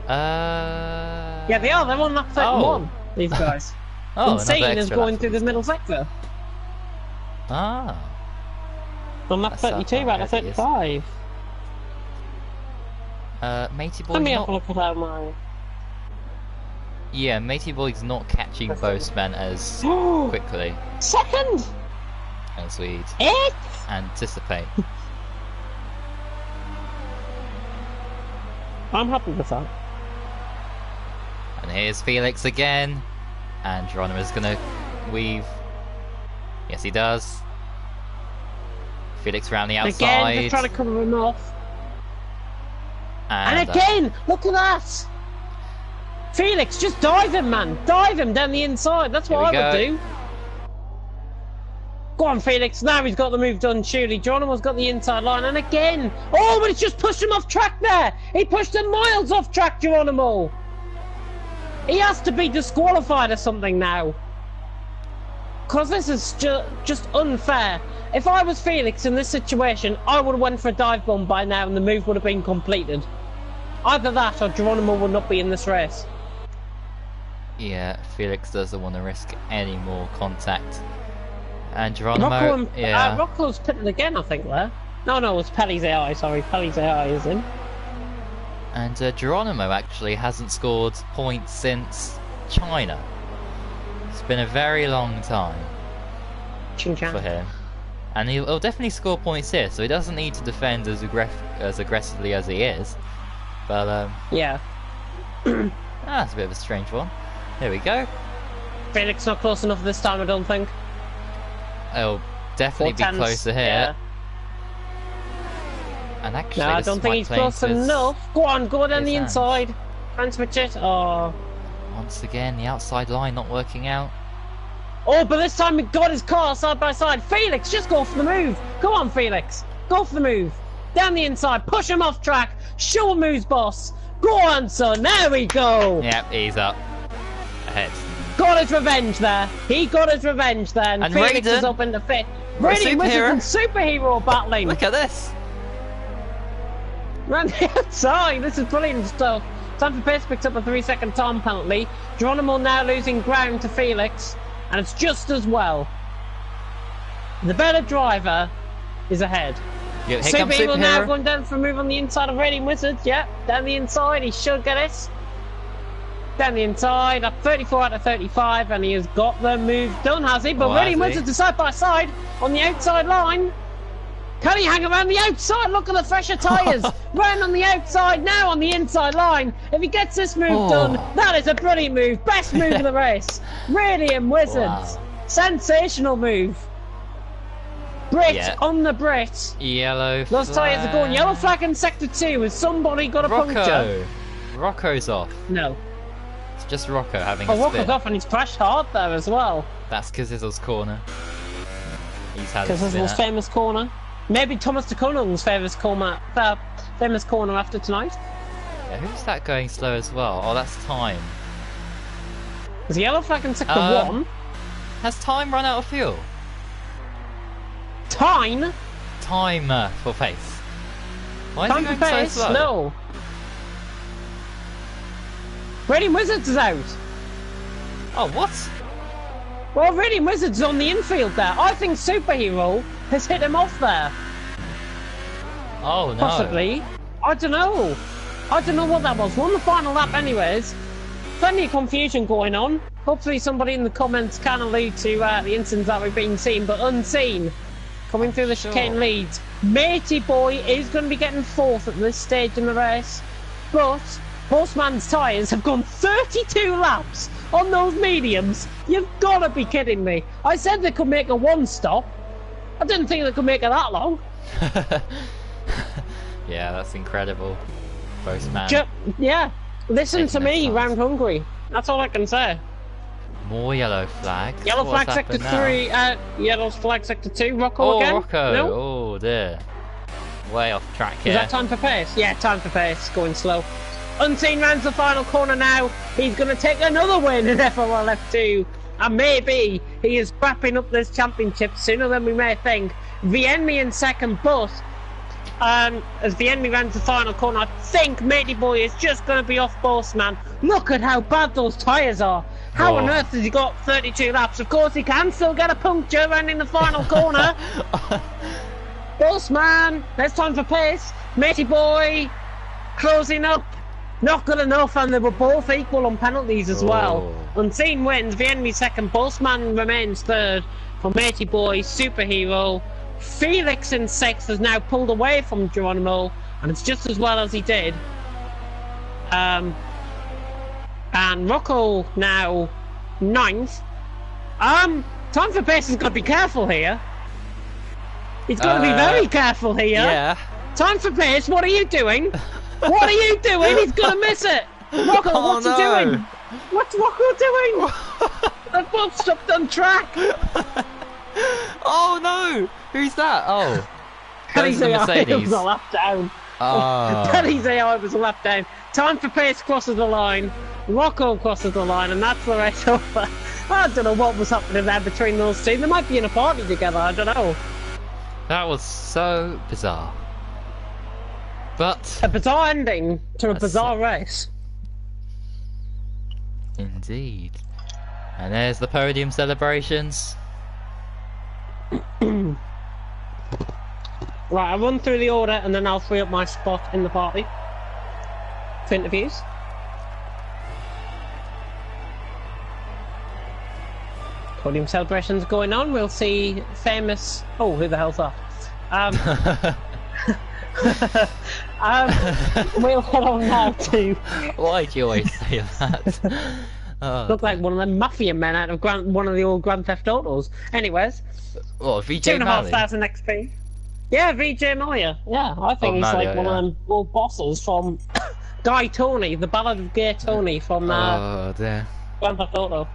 Yeah, they are. They're on lap 31, these guys. Insane is going through the middle sector. Ah. On lap 32, out of 35. Matey Boy. Let me have a look at how my... Yeah, Matey Boy's not catching Boastman as quickly Second! as we'd 8th! anticipate. I'm happy with that. And here's Felix again. And Geronimo's gonna weave. Yes, he does. Felix around the outside. Again, just trying to cover him off. And again, look at that! Felix, just dive him, man! Dive him down the inside, that's what I would do. Go on, Felix, now he's got the move done, surely. Geronimo's got the inside line, and again! Oh, but it's just pushed him off track there! He pushed him miles off track, Geronimo! He has to be disqualified or something now. Because this is just unfair. If I was Felix in this situation, I would have went for a dive bomb by now and the move would have been completed. Either that or Geronimo would not be in this race. Yeah, Felix doesn't want to risk any more contact. And Geronimo, Rocco's pitted again, I think, there. No, it's Pelly's AI, sorry. Pelly's AI is in. And Geronimo actually hasn't scored points since China. It's been a very long time for him. And he'll definitely score points here, so he doesn't need to defend as aggressively as he is. But, yeah. That's a bit of a strange one. Here we go. Felix not close enough this time, I don't think. He'll definitely be closer here. Yeah. And actually, no, I don't think he's close enough. Go on, go down the inside. Try and switch it. Oh. Once again, the outside line not working out. Oh, but this time he got his car side by side. Felix, just go for the move. Go on, Felix. Go for the move. Down the inside. Push him off track. Show him who's boss. Go on, son. There we go. Yep, he's up. Ahead. Got his revenge there. He got his revenge there. And Felix is up in the fifth. Raiden Wizard and Superhero battling. Look at this. Round the outside. This is brilliant stuff. Time for Pace picks up a 3-second time penalty. Geronimo now losing ground to Felix. And it's just as well. The better driver is ahead. Yep, Superhero now going down for a move on the inside of Raiden Wizard. Yep, down the inside. He should get it. Down the inside, up 34 out of 35, and he has got the move done, has he? But Raiden Wizard to side by side on the outside line. Can he hang around the outside? Look at the fresher tyres. Round on the outside, now on the inside line. If he gets this move done, that is a brilliant move. Best move of the race. Radiant Wizard. Wow. Sensational move. Brit on the Brit. Yellow flag. Those tyres are going yellow flag in sector 2. Has somebody got a puncture? Rocco's off. No. It's just Rocco having a spin. Rocco's off and he's crashed hard there as well. That's Kazizel's corner. He's had Kazizel's famous corner. Maybe Thomas de Koonung's famous corner after tonight. Yeah, who's that going slow as well? Oh, that's Time. There's a yellow flag in sector 1. Has Time run out of fuel? Time for Pace. Why is Time he for going Pace? so slow? No. Raiden Wizards is out. Oh, what? Well, Radiant Wizard's on the infield there. I think Superhero has hit him off there. Oh, no. Possibly. I don't know. I don't know what that was. We're on the final lap anyways. Plenty of confusion going on. Hopefully somebody in the comments can allude to the incidents that we've been seeing, but unseen. Coming through the chicane leads. Matey Boy is going to be getting fourth at this stage in the race. But Horseman's tyres have gone 32 laps on those mediums. You've got to be kidding me. I said they could make a one stop. I didn't think they could make it that long. Yeah, that's incredible. Postman. Yeah, listen to me round Hungary. That's all I can say. More yellow flags. Yellow What's flag sector happened 3, yellow flag sector 2, Rocco again? Rocco! No? Oh dear. Way off track here. Is that time for pace? Yeah, time for pace, going slow. Unseen rounds the final corner now. He's going to take another win in FRL F2. And maybe he is wrapping up this championship sooner than we may think. Vienmi in second, but as Vienmi rounds the final corner, I think Matey Boy is just going to be off Bossman. Look at how bad those tyres are. How on earth has he got 32 laps? Of course he can still get a puncture round in the final corner. Bossman, there's time for pace. Matey Boy closing up. Not good enough, and they were both equal on penalties as well. Unseen wins, Vienmi second, Bossman remains third for Matey Boy, Superhero. Felix in sixth has now pulled away from Geronimo, and it's just as well as he did. And Rocco now ninth. Time for pace has got to be careful here. He's got to be very careful here. Yeah. Time for pace, what are you doing? What are you doing? He's gonna miss it! Rocco, what's he doing? What's Rocco doing? They're both stopped on track! Oh no! Who's that? Oh. Penny's the Mercedes. was a lap down. Oh. Penny's AI was a lap down. Time for pace crosses the line. Rocco crosses the line, and that's the race over. I don't know what was happening there between those two. They might be in a party together, I don't know. That was so bizarre. But a bizarre ending to a bizarre race. Indeed. And there's the podium celebrations. Right, I'll run through the order and then I'll free up my spot in the party for interviews. Podium celebrations going on. We'll see famous... Oh, who the hell's that? We'll head on now to... Why do you always say that? Look like one of them mafia men out of one of the old Grand Theft Autos. Anyways, what, VJ 2,500 XP. Yeah, VJ Malia. Yeah, I think he's Malia, like one of them old bosses from Guy Tony, the Ballad of Gay Tony from oh dear. Grand Theft Auto.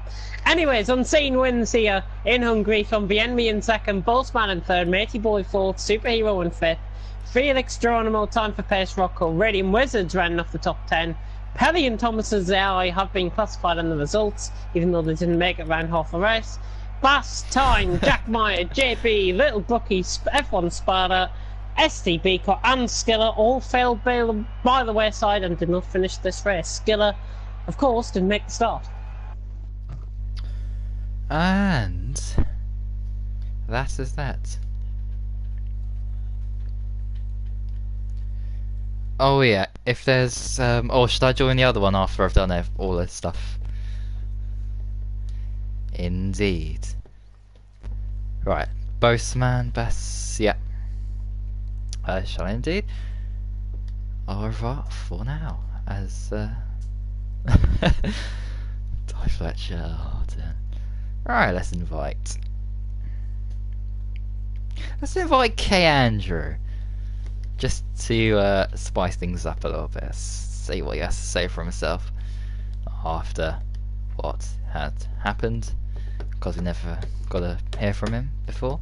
Anyways, Unseen wins here in Hungary from Vienmi in second, Bossman in third, Matey Boy fourth, Superhero in fifth, Felix Geronimo, time for pace, Rocco, Radiant Wizards ran off the top 10. Pelly and Thomas's AI have been classified in the results, even though they didn't make it around half the race. Bass, Time, Jack Meyer, JB, Little Brookie, F1 Sparta, STB Cut and Skiller all failed by the wayside and did not finish this race. Skiller, of course, didn't make the start. And that is that. Oh yeah, if there's oh, should I join the other one after I've done all this stuff? Indeed. Right, Bossman, Bass, yeah. Shall I indeed? Au revoir for now, as Ty Fletcher, Alright, let's invite K. Andrew. Just to spice things up a little bit, see what he has to say for himself after what had happened, because we never got to hear from him before.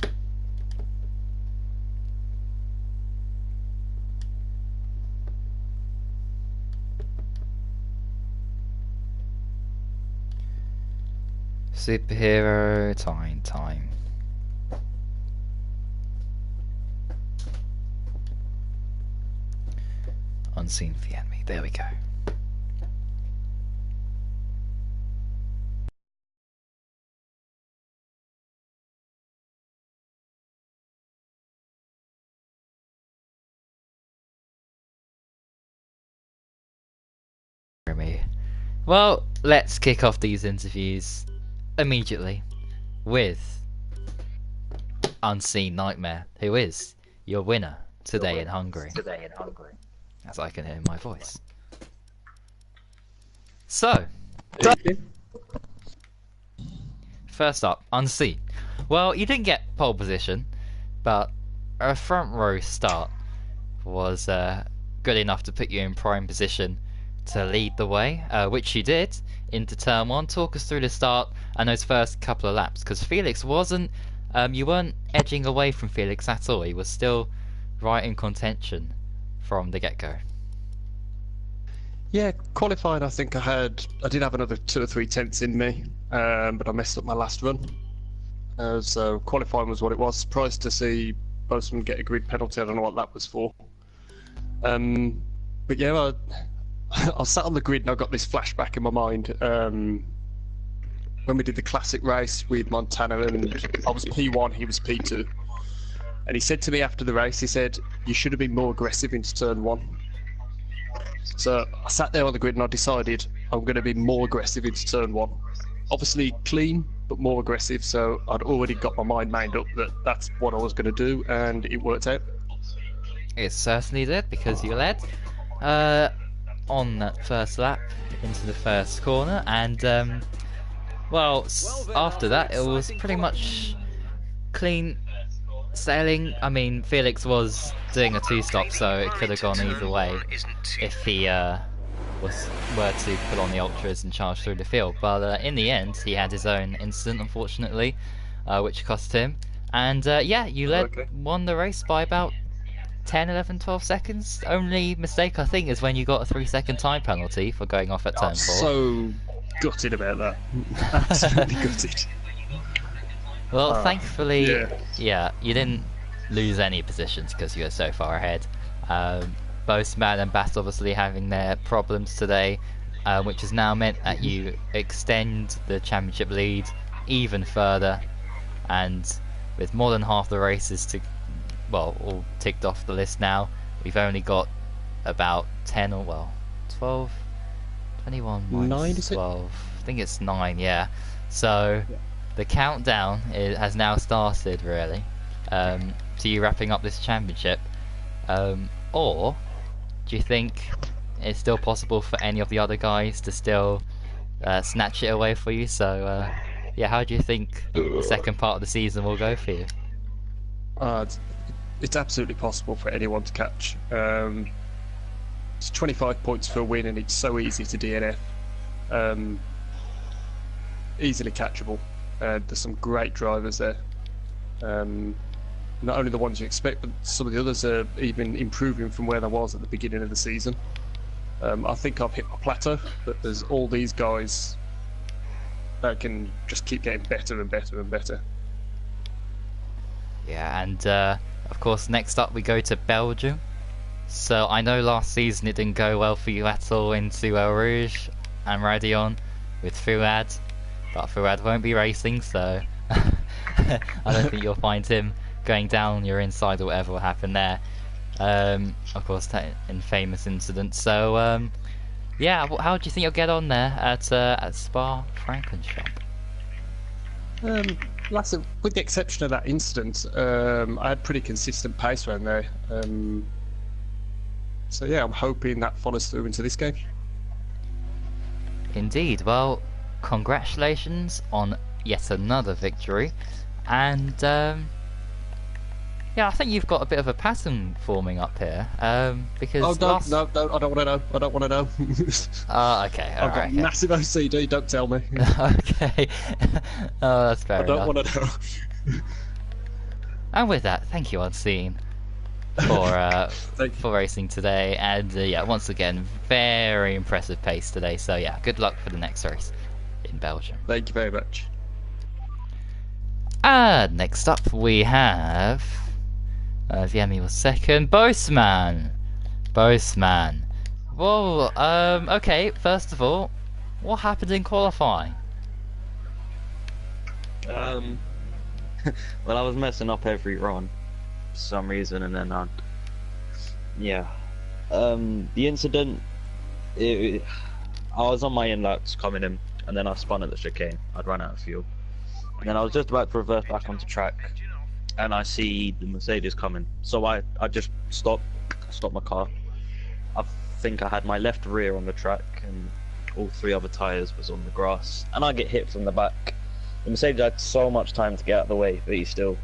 Superhero time. Unseen Vienmi. There we go. me. Well, let's kick off these interviews immediately with Unseen Nightmare, who is your winner today in Hungary. As I can hear my voice. So, first up, Unseen. Well, you didn't get pole position, but a front row start was good enough to put you in prime position to lead the way, which you did into turn 1. Talk us through the start and those first couple of laps, because Felix wasn't, you weren't edging away from Felix at all. He was still right in contention from the get-go. Yeah, qualifying, I think I did have another 2 or 3 tenths in me, but I messed up my last run. So qualifying was what it was. Surprised to see Bozeman get a grid penalty. I don't know what that was for. But yeah, I sat on the grid and I got this flashback in my mind. When we did the classic race with Montana, and I was P1, he was P2. And he said to me after the race, he said, "You should have been more aggressive into turn 1." So I sat there on the grid and I decided I'm going to be more aggressive into turn 1. Obviously clean, but more aggressive. So I'd already got my mind made up that that's what I was going to do, and it worked out. It certainly did, because you led on that first lap into the first corner, and well, after that it was pretty much clean sailing. I mean, Felix was doing a 2-stop, so it could have gone either way if he were to put on the ultras and charge through the field. But in the end, he had his own incident, unfortunately, which cost him. And yeah, you won the race by about 10, 11, 12 seconds. Only mistake, I think, is when you got a 3-second time penalty for going off at turn 4. So gutted about that. Absolutely gutted. Well, thankfully, yeah, you didn't lose any positions because you were so far ahead. Both Man and Bass obviously having their problems today, which has now meant that you extend the championship lead even further, and with more than half the races to, well, all ticked off the list now, we've only got about 10 or, well, 12, 21 minus 12, I think it's 9, yeah. So the countdown has now started, really, to you wrapping up this championship. Or do you think it's still possible for any of the other guys to still snatch it away for you? So yeah, how do you think the second part of the season will go for you? It's absolutely possible for anyone to catch. It's 25 points for a win, and it's so easy to DNF. Easily catchable. There's some great drivers there. Not only the ones you expect, but some of the others are even improving from where they was at the beginning of the season. I think I've hit my plateau, but there's all these guys that can just keep getting better and better and better. Yeah, and of course next up we go to Belgium. So I know last season it didn't go well for you at all into El Rouge and Radion with Fouad, but Fouad won't be racing, so I don't think you'll find him going down your inside or whatever will happen there. Of course, that infamous incident. So yeah, how do you think you'll get on there at Spa-Francorchamps? With the exception of that incident, I had pretty consistent pace around there. So yeah, I'm hoping that follows through into this game. Indeed. Well, congratulations on yet another victory, and yeah, I think you've got a bit of a pattern forming up here, because no, I don't want to know. I don't want to know. Okay, I've got massive OCD. Don't tell me. Okay. Oh, that's fair enough. I don't want to know. And with that, thank you, Unseen, for for racing today, and yeah, once again, very impressive pace today. So yeah, good luck for the next race in Belgium. Thank you very much. And next up we have Viemi was second. Boseman. Well, okay, first of all, what happened in qualifying? Well, I was messing up every run for some reason, and then yeah. The incident, I was on my inlets coming in, and then I spun at the chicane. I'd run out of fuel. And then I was just about to reverse back onto track, and I see the Mercedes coming. So I just stopped my car. I think I had my left rear on the track, and all 3 other tyres was on the grass. And I get hit from the back. The Mercedes had so much time to get out of the way, but he still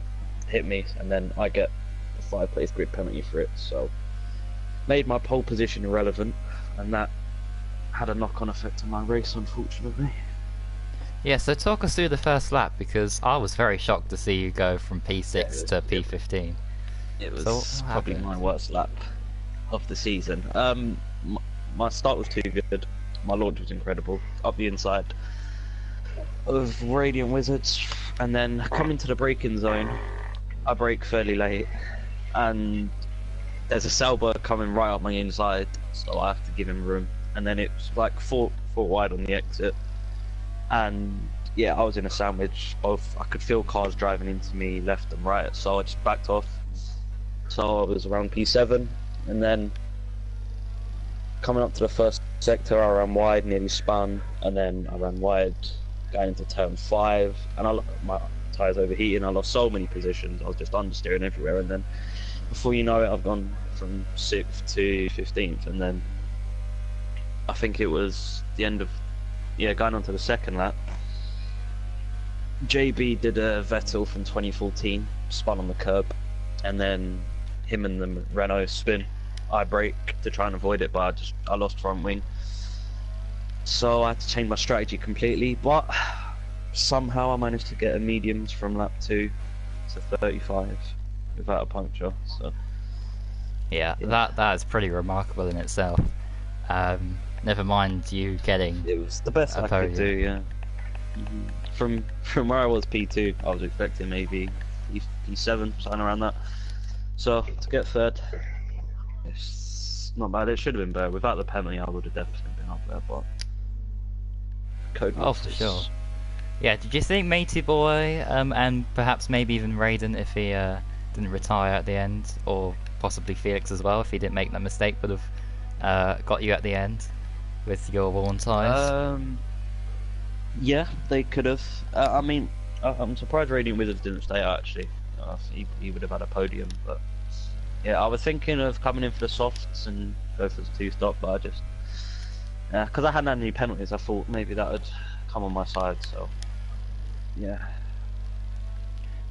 hit me, and then I get a 5-place grid penalty for it. So made my pole position irrelevant, and that had a knock-on effect on my race, unfortunately. Yeah, so talk us through the first lap, because I was very shocked to see you go from P6 to P15. It was So probably my worst lap of the season. My start was too good. My launch was incredible. Up the inside of Radiant Wizards, and then coming to the braking zone, I brake fairly late, and there's a sailboat coming right up my inside, so I have to give him room. And then it's like four wide on the exit, and yeah, I was in a sandwich. I could feel cars driving into me left and right, so I just backed off. So I was around P7, and then coming up to the first sector, I ran wide, nearly spun, and then I ran wide going into turn 5, and my tyres overheating. I lost so many positions. I was just understeering everywhere, and then before you know it, I've gone from 6th to 15th, and then I think it was the end of, going on to the second lap. JB did a Vettel from 2014, spun on the curb, and then him and the Renault spin. I brake to try and avoid it, but I lost front wing. So I had to change my strategy completely, but somehow I managed to get a mediums from lap 2 to 35 without a puncture. So Yeah, that is pretty remarkable in itself. Never mind you getting. It was the best I could do. Yeah. From where I was P2, I was expecting maybe P7, something around that. So to get 3rd, it's not bad. It should have been better. Without the penalty, I would have definitely been up there. But oh, for sure. Yeah. Did you think Matey Boy and perhaps maybe even Raiden, if he didn't retire at the end, or possibly Felix as well, if he didn't make that mistake, would have got you at the end with your worn tyres? Yeah, they could have. I mean, I'm surprised Radiant Wizards didn't stay out, actually. He would have had a podium, but yeah, I was thinking of coming in for the softs and go for the 2-stop, but I just, because I hadn't had any penalties, I thought maybe that would come on my side, so yeah.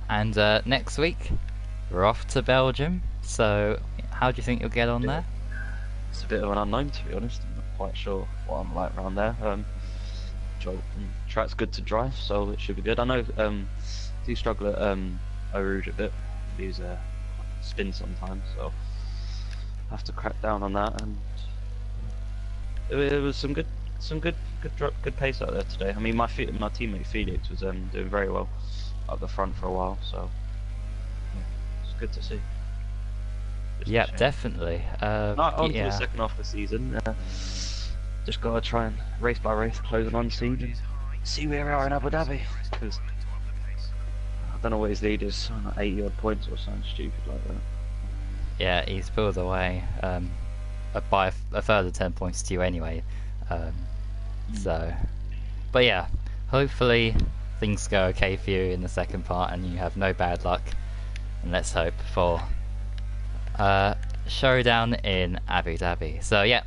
And next week, we're off to Belgium, so how do you think you'll get on there? It's a bit of an unknown, to be honest. I'm not quite sure what I'm like around there. Track's good to drive, so it should be good. I know do struggle at Eau Rouge a bit. These spin sometimes, so I have to crack down on that. And it was some good pace out there today. I mean, my teammate Felix was doing very well up the front for a while, so yeah, it's good to see. Yeah, definitely. On to the second half of the season. Just gotta try and race by race, closing on seed and see where we are in Abu Dhabi. Because I don't know what his lead is, 80 odd points or something stupid like that. Yeah, he's pulled away by a further 10 points to you anyway. So, but yeah, hopefully things go okay for you in the second part and you have no bad luck. And let's hope for showdown in Abu Dhabi. So yeah,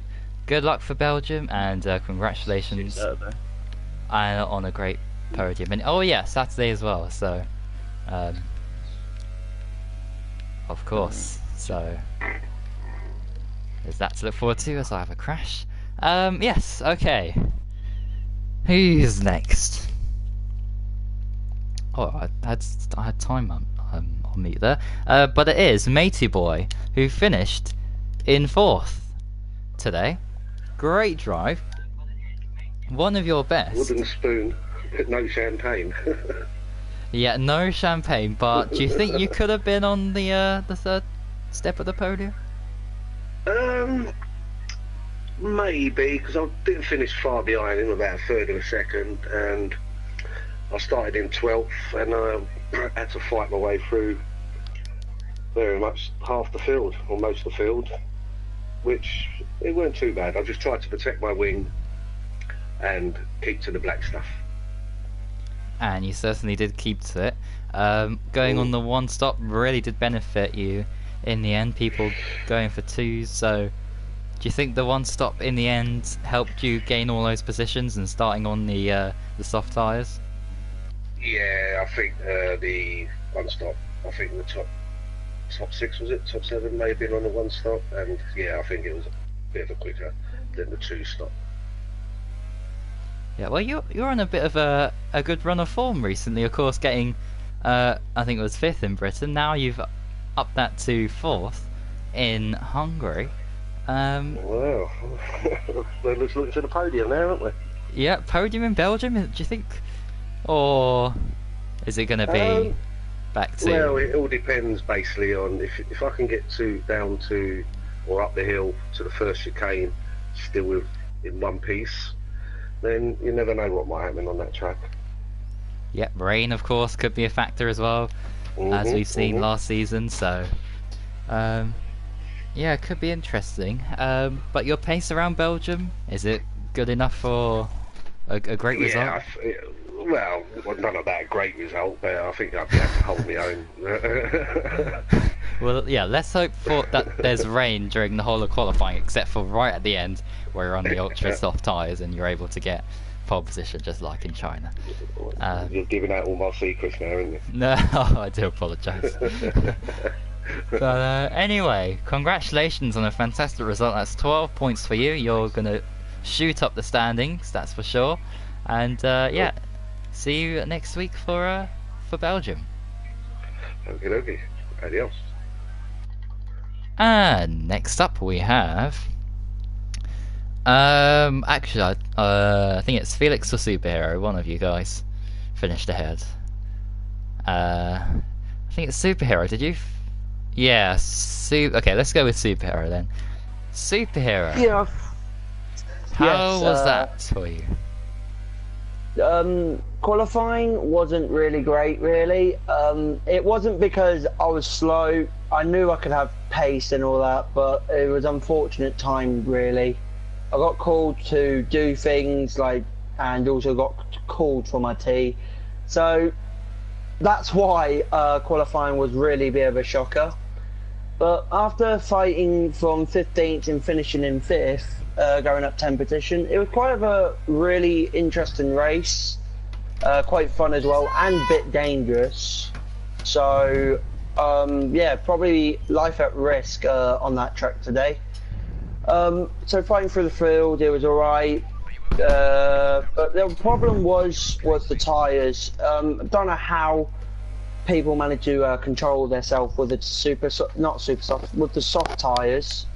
good luck for Belgium and congratulations on a great podium. And oh yeah, Saturday as well. So of course. So there's that to look forward to as I have a crash. Yes. Okay. Who's next? Oh, I had time on mute there. But it is Matey Boy, who finished in 4th today. Great drive. One of your best. Wooden spoon, no champagne. Yeah, no champagne, but do you think you could have been on the 3rd step of the podium? Maybe, because I didn't finish far behind him, about a third of a second, and I started in 12th, and I had to fight my way through very much half the field, or most of the field, which it weren't too bad. I just tried to protect my wing and keep to the black stuff. And you certainly did keep to it. Going on the one stop really did benefit you in the end, people going for twos, so do you think the one stop in the end helped you gain all those positions and starting on the soft tyres? Yeah, I think the one stop, I think the top 6 was it? Top 7 may have been on the one stop, and yeah, I think it was a bit of a quicker than the 2 stop. Yeah, well, you're on a bit of a good run of form recently, of course, getting I think it was 5th in Britain. Now you've upped that to 4th in Hungary. Well, we're looking to the podium now, aren't we? Yeah, podium in Belgium, do you think? Or is it going to be back to... Well, it all depends basically on if I can get down to or up the hill to the first chicane still in one piece, then you never know what might happen on that track. Yep, rain of course could be a factor as well, as we've seen last season, so yeah, it could be interesting. But your pace around Belgium, is it good enough for a great result? Well, none of that great result, but I think I'd be able to hold my own. Well, yeah, let's hope for that there's rain during the whole of qualifying, except for right at the end where you're on the ultra soft tyres and you're able to get pole position just like in China. You're giving out all my secrets now, aren't you? No, I do apologise. But anyway, congratulations on a fantastic result. That's 12 points for you. You're going to shoot up the standings, that's for sure. And yeah, see you next week for Belgium. Okay, adios. And next up we have actually I think it's Felix or Superhero, one of you guys finished ahead. I think it's Superhero, did you? Yeah, okay, let's go with Superhero then. Superhero. Yeah. How was that for you? Qualifying wasn't really great, really. It wasn't because I was slow. I knew I could have pace and all that, but it was unfortunate time, really. I got called to do things and also got called for my T. So that's why qualifying was really a bit of a shocker. But after fighting from 15th and finishing in 5th, going up 10 position, it was quite of a really interesting race, quite fun as well, and a bit dangerous. So yeah, probably life at risk on that track today. So fighting through the field, it was alright, but the problem was the tyres. I don't know how people manage to control themselves with the with the soft tyres,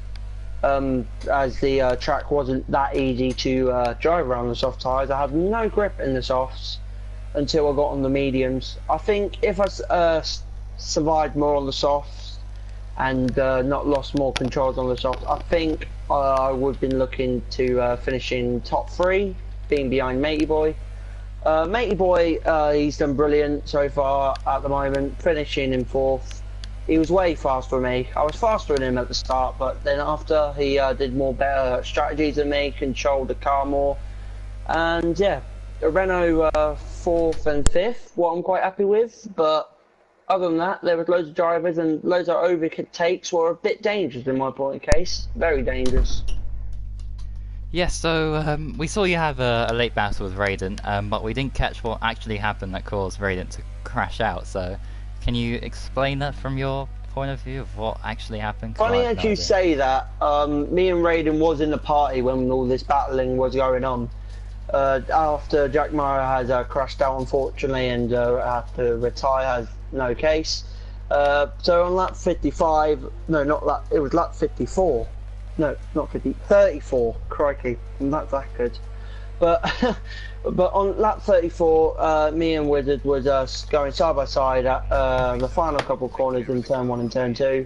as the track wasn't that easy to drive around the soft tyres. I had no grip in the softs until I got on the mediums. I think if I survived more on the softs and not lost more controls on the softs, I think I would have been looking to finish in top 3, being behind Matey Boy. Matey Boy, he's done brilliant so far at the moment, finishing in 4th. He was way faster than me. I was faster than him at the start, but then after he did better strategies than me, controlled the car more. And yeah, Renault 4th and 5th, what I'm quite happy with, but other than that, there was loads of drivers and loads of overtakes were a bit dangerous in my point of case. Very dangerous. Yes, so we saw you have a late battle with Raiden, but we didn't catch what actually happened that caused Raiden to crash out. So can you explain that from your point of view of what actually happened? Funny as you say that, me and Raiden was in the party when all this battling was going on. After Jack Mara has crashed out unfortunately and had to retire, has no case. So on lap 55, no, not lap, it was lap 54. No, not 50, 34. Crikey, I'm not that good. But but on lap 34, me and Wizard was going side by side at the final couple of corners in turn 1 and turn 2.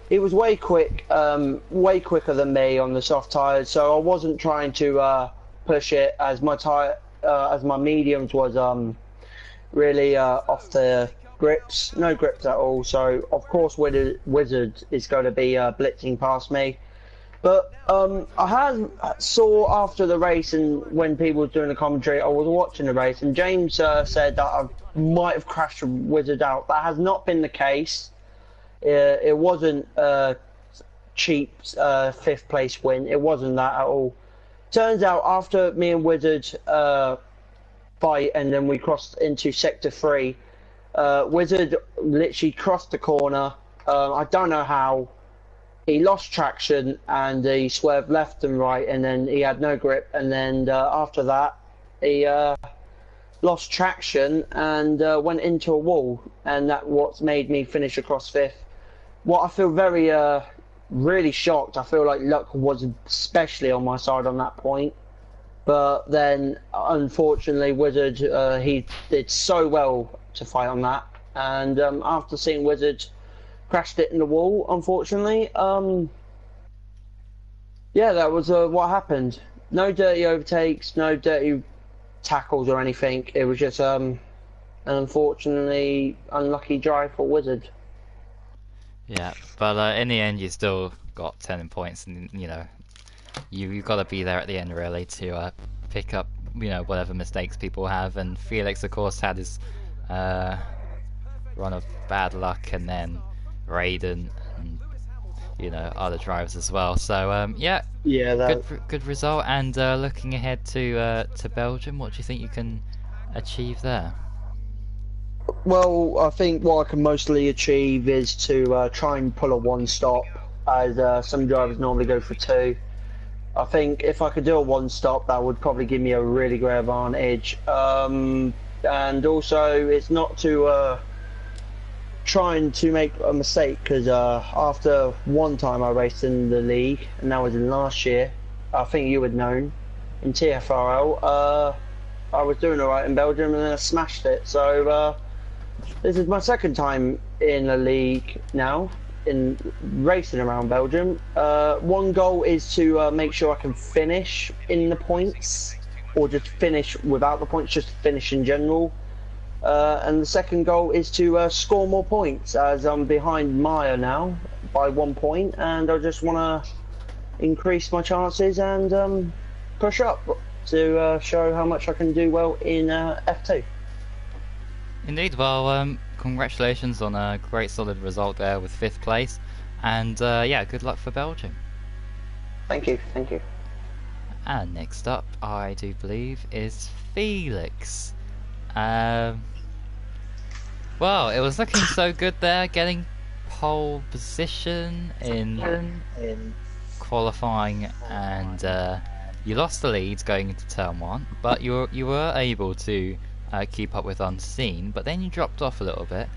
He was way quicker than me on the soft tyres, so I wasn't trying to push it as my mediums was really off the grips, no grips at all. So of course Wizard is going to be blitzing past me. But saw after the race and when people were doing the commentary, I was watching the race, and James said that I might have crashed a Wizard out. That has not been the case. It wasn't a cheap 5th place win. It wasn't that at all. Turns out after me and Wizard fight, and then we crossed into Sector 3, Wizard literally crossed the corner. I don't know how. He lost traction and he swerved left and right, and then he had no grip, and then after that he lost traction and went into a wall, and that's what's made me finish across 5th. What I feel very really shocked. I feel like luck was especially on my side on that point, but then unfortunately Wizard he did so well to fight on that, and after seeing Wizard crashed it in the wall, unfortunately. Yeah, that was what happened. No dirty overtakes, no dirty tackles or anything. It was just an unfortunately unlucky drive for Wizard. Yeah, but in the end, you still got 10 points, and you know, you've got to be there at the end really to pick up, you know, whatever mistakes people have. And Felix, of course, had his run of bad luck, and then Raiden, and you know, other drivers as well. So yeah, good result. And looking ahead to Belgium, what do you think you can achieve there? Well, I think what I can mostly achieve is to try and pull a 1-stop, as some drivers normally go for 2. I think if I could do a 1-stop, that would probably give me a really great advantage. And also, it's not to trying to make a mistake, because after one time I raced in the league, and that was in last year, I think you had known, in FRL, I was doing alright in Belgium and then I smashed it. So this is my second time in the league now, in racing around Belgium. One goal is to make sure I can finish in the points, or just finish without the points, just finish in general. And the second goal is to score more points, as I'm behind Maya now by 1 point, and I just want to increase my chances and push up to show how much I can do well in F2. Indeed. Well, congratulations on a great solid result there with 5th place, and yeah, good luck for Belgium. Thank you, thank you. And next up, I do believe, is Felix. Well, it was looking so good there, getting pole position in qualifying, and you lost the lead going into turn 1, but you were able to keep up with Unseen, but then you dropped off a little bit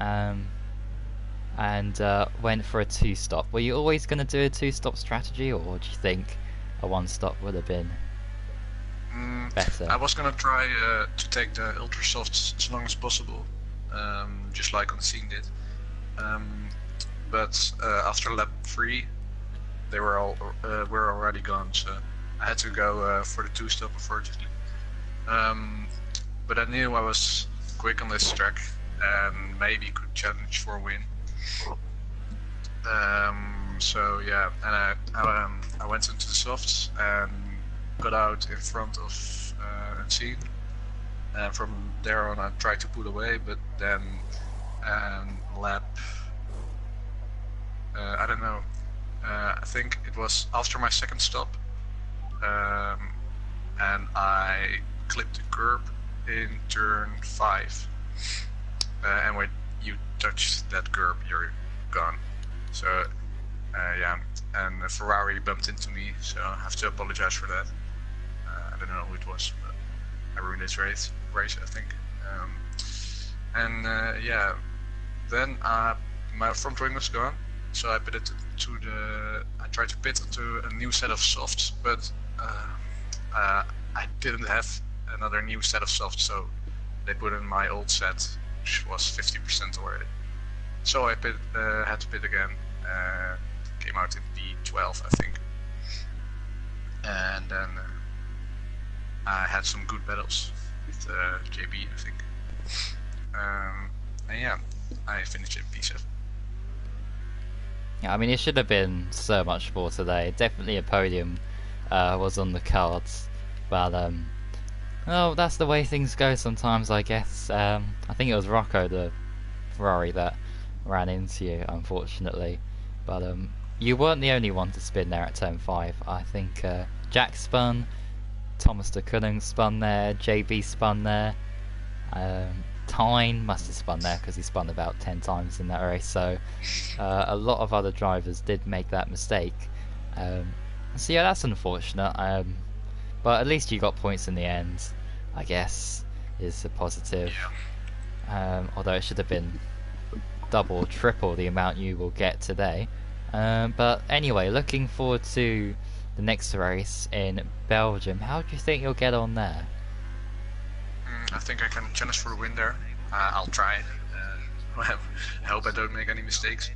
and went for a 2-stop. Were you always going to do a 2-stop strategy, or do you think a 1-stop would have been better? I was going to try to take the ultra softs as long as possible, just like Unseen did, but after lap 3 they were already gone, so I had to go for the 2-stop, unfortunately. But I knew I was quick on this track and maybe could challenge for a win. So yeah, and I went into the softs and got out in front of Unseen. And from there on I tried to pull away, but then lap, I don't know, I think it was after my second stop, and I clipped the curb in turn 5, and when you touch that curb you're gone. So yeah, and a Ferrari bumped into me, so I have to apologize for that. I don't know who it was, but I ruined this race I think. Yeah, then my front wing was gone, so I pitted I tried to pit onto a new set of softs, but I didn't have another new set of softs, so they put in my old set, which was 50% already. So I had to pit again, came out in P12 I think, and then I had some good battles with JB I think, and yeah, I finished in P7. Yeah, I mean, it should have been so much more today. Definitely a podium was on the cards, but well, that's the way things go sometimes, I guess. I think it was Rocco, the Ferrari, that ran into you, unfortunately. But you weren't the only one to spin there at turn 5. I think Jack spun, Thomas de Koning spun there, JB spun there, Tyne must have spun there because he spun about 10 times in that race. So a lot of other drivers did make that mistake. So yeah, that's unfortunate. But at least you got points in the end, I guess, is a positive. Although it should have been double, triple the amount you will get today. But anyway, looking forward to the next race in Belgium. How do you think you'll get on there? I think I can challenge for a win there. I'll try. I hope I don't make any mistakes.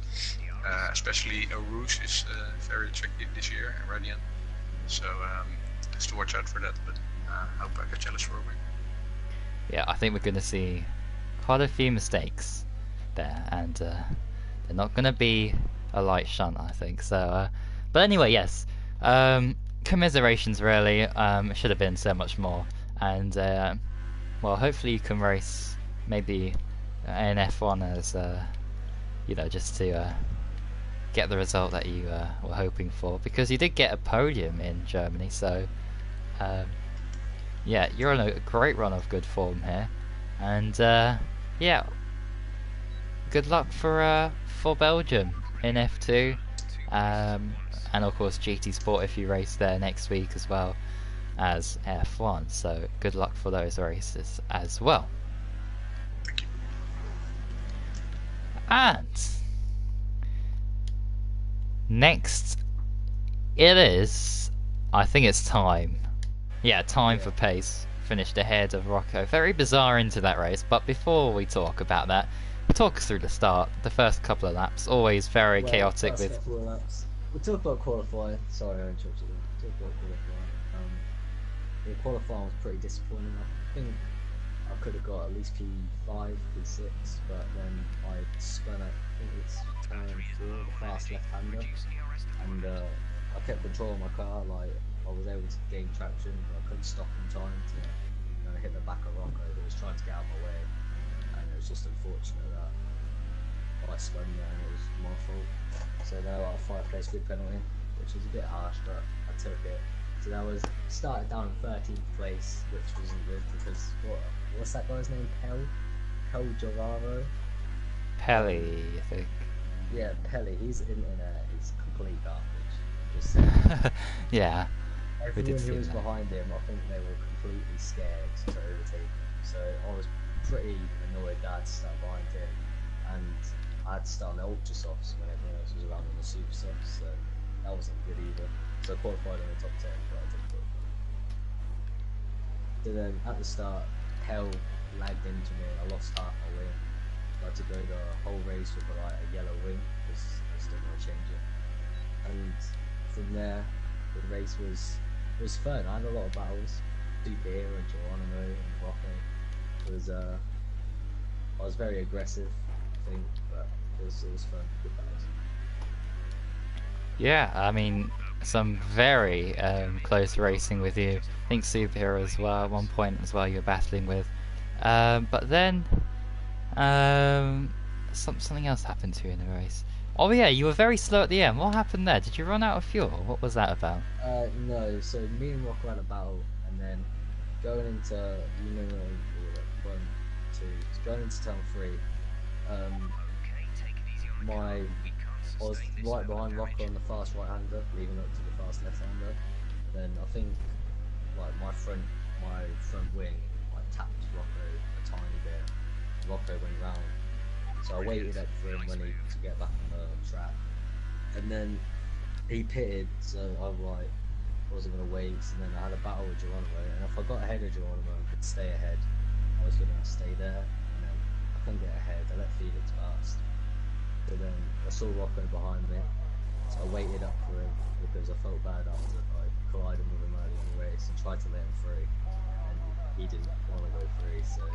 Especially Rouge is very tricky this year in Radian. So just to watch out for that, but I hope I can challenge for a win. Yeah, I think we're going to see quite a few mistakes there, and they're not going to be a light shunt, I think. So, but anyway, yes. Commiserations, really. It should have been so much more, and well, hopefully you can race maybe in F1 as you know, just to get the result that you were hoping for, because you did get a podium in Germany. So yeah, you're on a great run of good form here, and yeah, good luck for Belgium in F2, and of course GT Sport if you race there next week as well as F1. So good luck for those races as well. And next it is, I think it's time. Yeah, time for pace. Finished ahead of Rocco. Very bizarre into that race, but before we talk about that, talk us through the start. The first couple of laps, always very chaotic with... We'll talk about qualifying. Sorry, I interrupted you. Talk about qualifying. The qualifying was pretty disappointing. I think I could have got at least P5, P6, but then I spun at, I think it's turn 4, the fast left-hander, and I kept controlling my car. Like, I was able to gain traction, but I couldn't stop in time to, you know, hit the back of Rocco that was trying to get out of my way, and it was just unfortunate that I spun there and it was my fault. So now I got a 5-place grid penalty, which was a bit harsh, but I took it. So that was started down in 13th place, which wasn't good because what's that guy's name? Pel Gioraro? Pelly, I think. Yeah, Pelly. He's in there. He's complete garbage. Just yeah. Everyone who was behind him, I think they were completely scared to overtake him. So I was pretty annoyed that I had to start behind him, and I had to start on the ultra softs when everyone else was around on the super softs. So that wasn't good either. So I qualified in the top 10, but I didn't qualify. So then at the start, Hell lagged into me. I lost half my wing. I had to go the whole race with a yellow wing because I still want to change it. And from there, the race was fun. I had a lot of battles. Superhero, Geronimo, and Rocco. I was very aggressive, I think, but it was fun. Good battles. Yeah, I mean, some very close racing with you. I think Superhero as well, at one point as well you were battling with. But then something else happened to you in the race. Oh yeah, you were very slow at the end. What happened there? Did you run out of fuel? What was that about? No, so me and Rocco had a battle, and then going into, going into turn 3, I was right behind Rocco on the fast right-hander, leading up to the fast left-hander. Then I think my front wing tapped Rocco a tiny bit. Rocco went round, so I waited up for him to get back on the track, and then he pitted. So I wasn't gonna wait. And then I had a battle with Geronimo, and if I got ahead of Geronimo and could stay ahead, I was gonna stay there. And then I couldn't get ahead. I let Felix pass. So then I saw Rocco behind me, so I waited up for him because I felt bad after colliding with him early in the race and tried to let him through, and he didn't want to go free. So I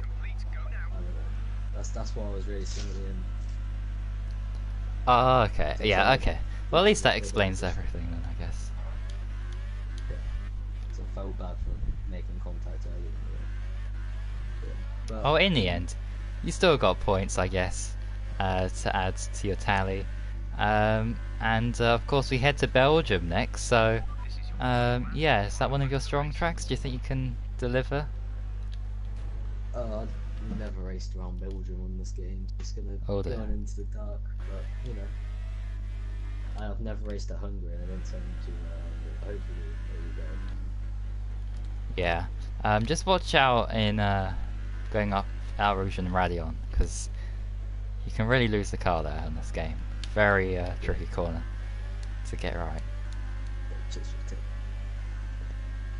don't know. That's why I was really singing. Oh, okay. So Yeah, it's okay. Well, at least that explains everything then, I guess. So I felt bad for making contact earlier. But Oh, in the end, you still got points, I guess, to add to your tally. And of course, we head to Belgium next. So, yeah, is that one of your strong tracks? Do you think you can deliver? I've never raced around Belgium on this game. It's gonna Oh, go dear. on into the dark, but you know, I've never raced at Hungary, and I don't tend to. Hopefully, it'll go. Yeah. Just watch out in going up Al Rouge and Radion, because you can really lose the car there in this game. Very tricky corner to get right. Just for tip.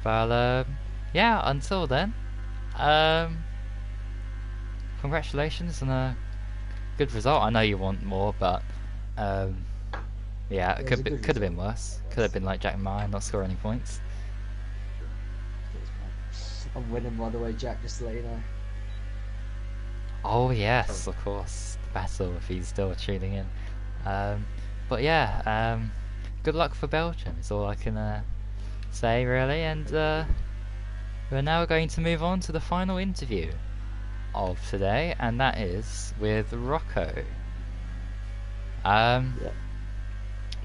But yeah, until then, congratulations on a good result. I know you want more, but yeah, it It was a could good have been result. worse. Could have been like Jack Meyer, not score any points. I'm winning, by the way, Jack. Just to let you know. Oh yes, of course, the battle if he's still tuning in. But yeah, good luck for Belgium is all I can say really, and we're now going to move on to the final interview of today, and that is with Rocco.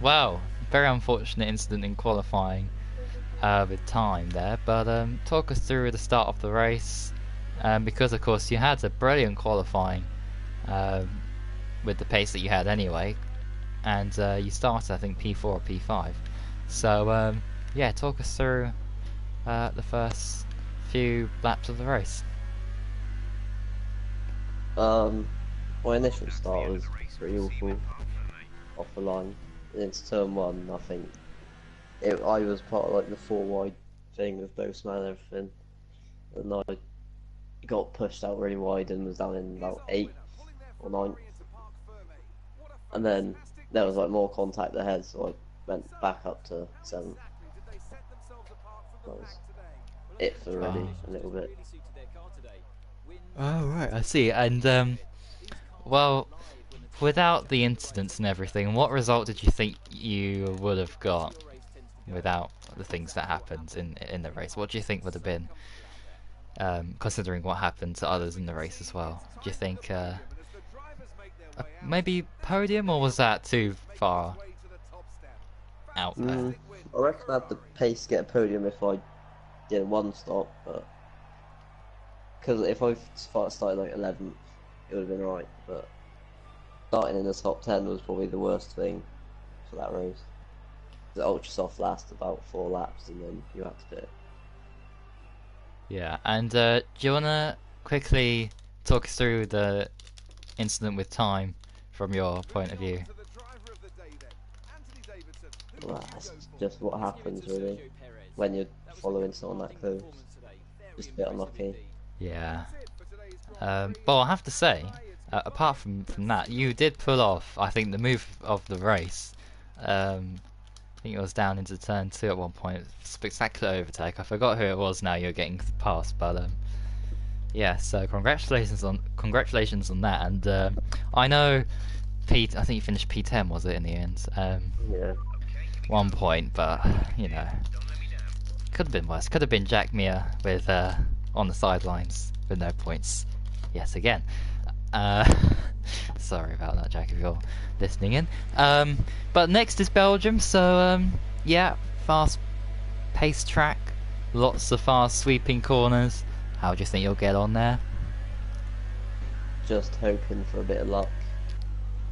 Well, very unfortunate incident in qualifying with time there, but talk us through the start of the race, because of course you had a brilliant qualifying with the pace that you had anyway, and you started I think P4 or P5. So yeah, talk us through the first few laps of the race. My initial start was pretty awful off the line. Into turn one, I think I was part of like the 4 wide thing with Boseman and everything, and I got pushed out really wide and was down in about 8th or 9th, and then there was like more contact ahead, so I went back up to 7th. That was it for really a little bit. Oh right, I see. And well, without the incidents and everything, what result did you think you would have got without the things that happened in the race? What do you think would have been, considering what happened to others in the race as well? Do you think maybe podium, or was that too far out there? I reckon I had the pace to get a podium if I did one stop, but because if I started like 11th, it would have been alright, but starting in the top 10 was probably the worst thing for that race. The ultra soft lasted about 4 laps and then you had to pit. Yeah, and do you wanna quickly talk us through the incident with time from your point of view? Well, that's just what happens really when you're following someone that close. Just a bit unlucky. Yeah. Well, I have to say, apart from that, you did pull off, I think, the move of the race. I think it was down into turn 2 at one point. Spectacular overtake. I forgot who it was now you're getting past, but yeah, so congratulations on that. And I know I think you finished P10, was it, in the end? Yeah. 1 point, but you know, could have been worse. Could have been Jack Mir with on the sidelines with no points yet again. Sorry about that, Jack, if you're listening in. But next is Belgium, so yeah, fast-paced track, lots of fast sweeping corners. How do you think you'll get on there? Just hoping for a bit of luck,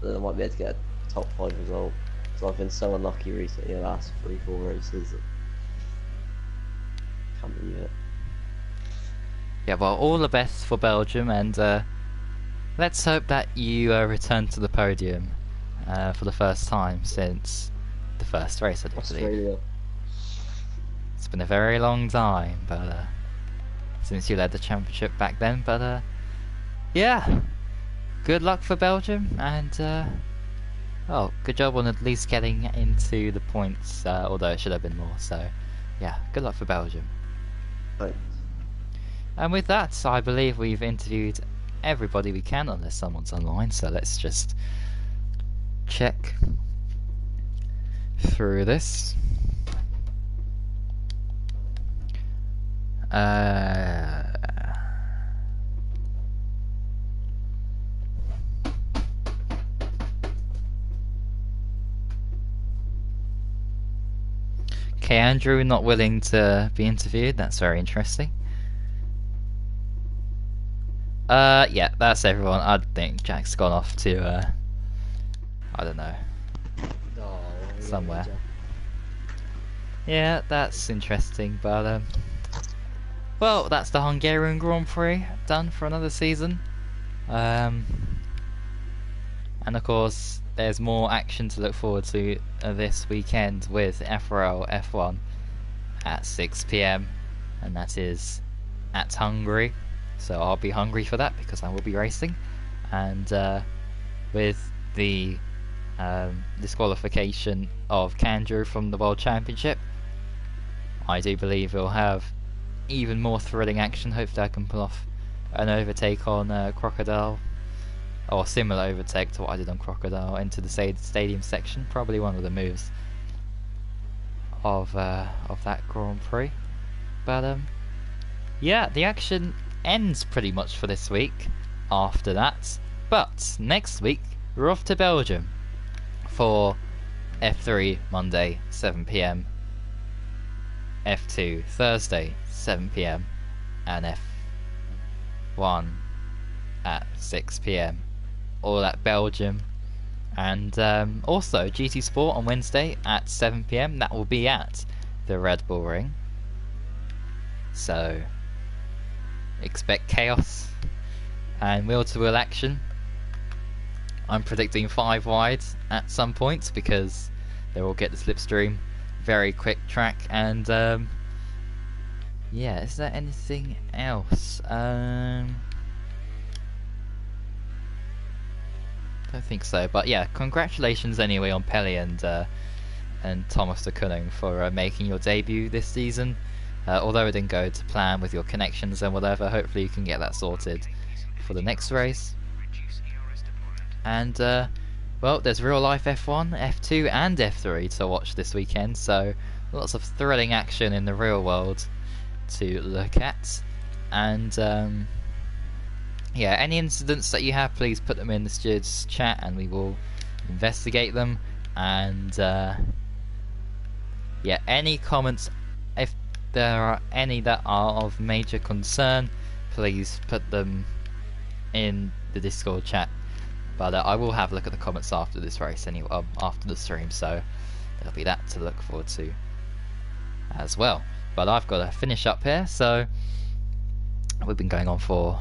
that I might be able to get a top 5 result. So I've been so unlucky recently in the last 3-4 races. Can't believe it. Yeah, well, all the best for Belgium, and let's hope that you return to the podium for the first time since the first race, I do believe. Australia. It's been a very long time, but since you led the championship back then. But yeah, good luck for Belgium, and well, good job on at least getting into the points, although it should have been more. So yeah, good luck for Belgium. Thanks. And with that, I believe we've interviewed everybody we can, unless someone's online, so let's just check through this. Okay, Andrew not willing to be interviewed. That's very interesting. Yeah, that's everyone. I think Jack's gone off to, I don't know, somewhere. Yeah, that's interesting, but, well, that's the Hungarian Grand Prix done for another season. And of course, there's more action to look forward to this weekend with FRL F1 at 6 PM, and that is at Hungary. So I'll be hungry for that because I will be racing, and with the disqualification of Kandrew from the World Championship, I do believe we'll have even more thrilling action. Hopefully I can pull off an overtake on Crocodile, or similar overtake to what I did on Crocodile, into the stadium section. Probably one of the moves of that Grand Prix. But yeah, the action ends pretty much for this week after that. But next week we're off to Belgium for F3 Monday 7 PM, F2 Thursday 7 PM, and F1 at 6 PM, all at Belgium. And also GT Sport on Wednesday at 7 PM. That will be at the Red Bull Ring. So expect chaos and wheel-to-wheel action. I'm predicting 5 wide at some point because they will get the slipstream. Very quick track. And yeah, is there anything else? Don't think so, but yeah, congratulations anyway on Pelly and Thomas de Koning for making your debut this season. Although it didn't go to plan with your connections and whatever, hopefully you can get that sorted for the next race. And well, there's real life F1, F2 and F3 to watch this weekend, so lots of thrilling action in the real world to look at. And yeah, any incidents that you have, please put them in the Stewards chat and we will investigate them. And yeah, any comments, if there are any that are of major concern, please put them in the Discord chat. But I will have a look at the comments after this race anyway, after the stream, so there'll be that to look forward to as well. But I've got to finish up here, so we've been going on for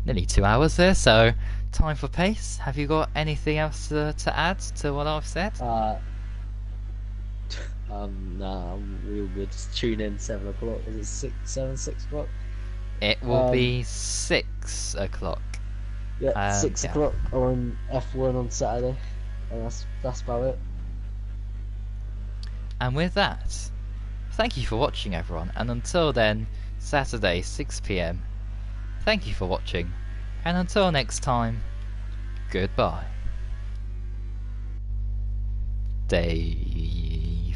nearly 2 hours here, so time for pace. Have you got anything else to add to what I've said? Nah, I'm real good. Just tune in 7 o'clock. Is it 6 o'clock? It will be 6 o'clock. Yeah, 6 o'clock on F1 on Saturday, and that's about it. And with that, thank you for watching, everyone, and until then, Saturday 6 PM, thank you for watching, and until next time, goodbye. David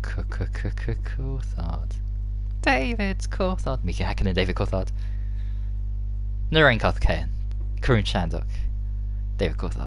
Coulthard. David Coulthard. Mika Häkkinen, David Coulthard. Naren Karthikeyan. Karun Shandok. David Coulthard.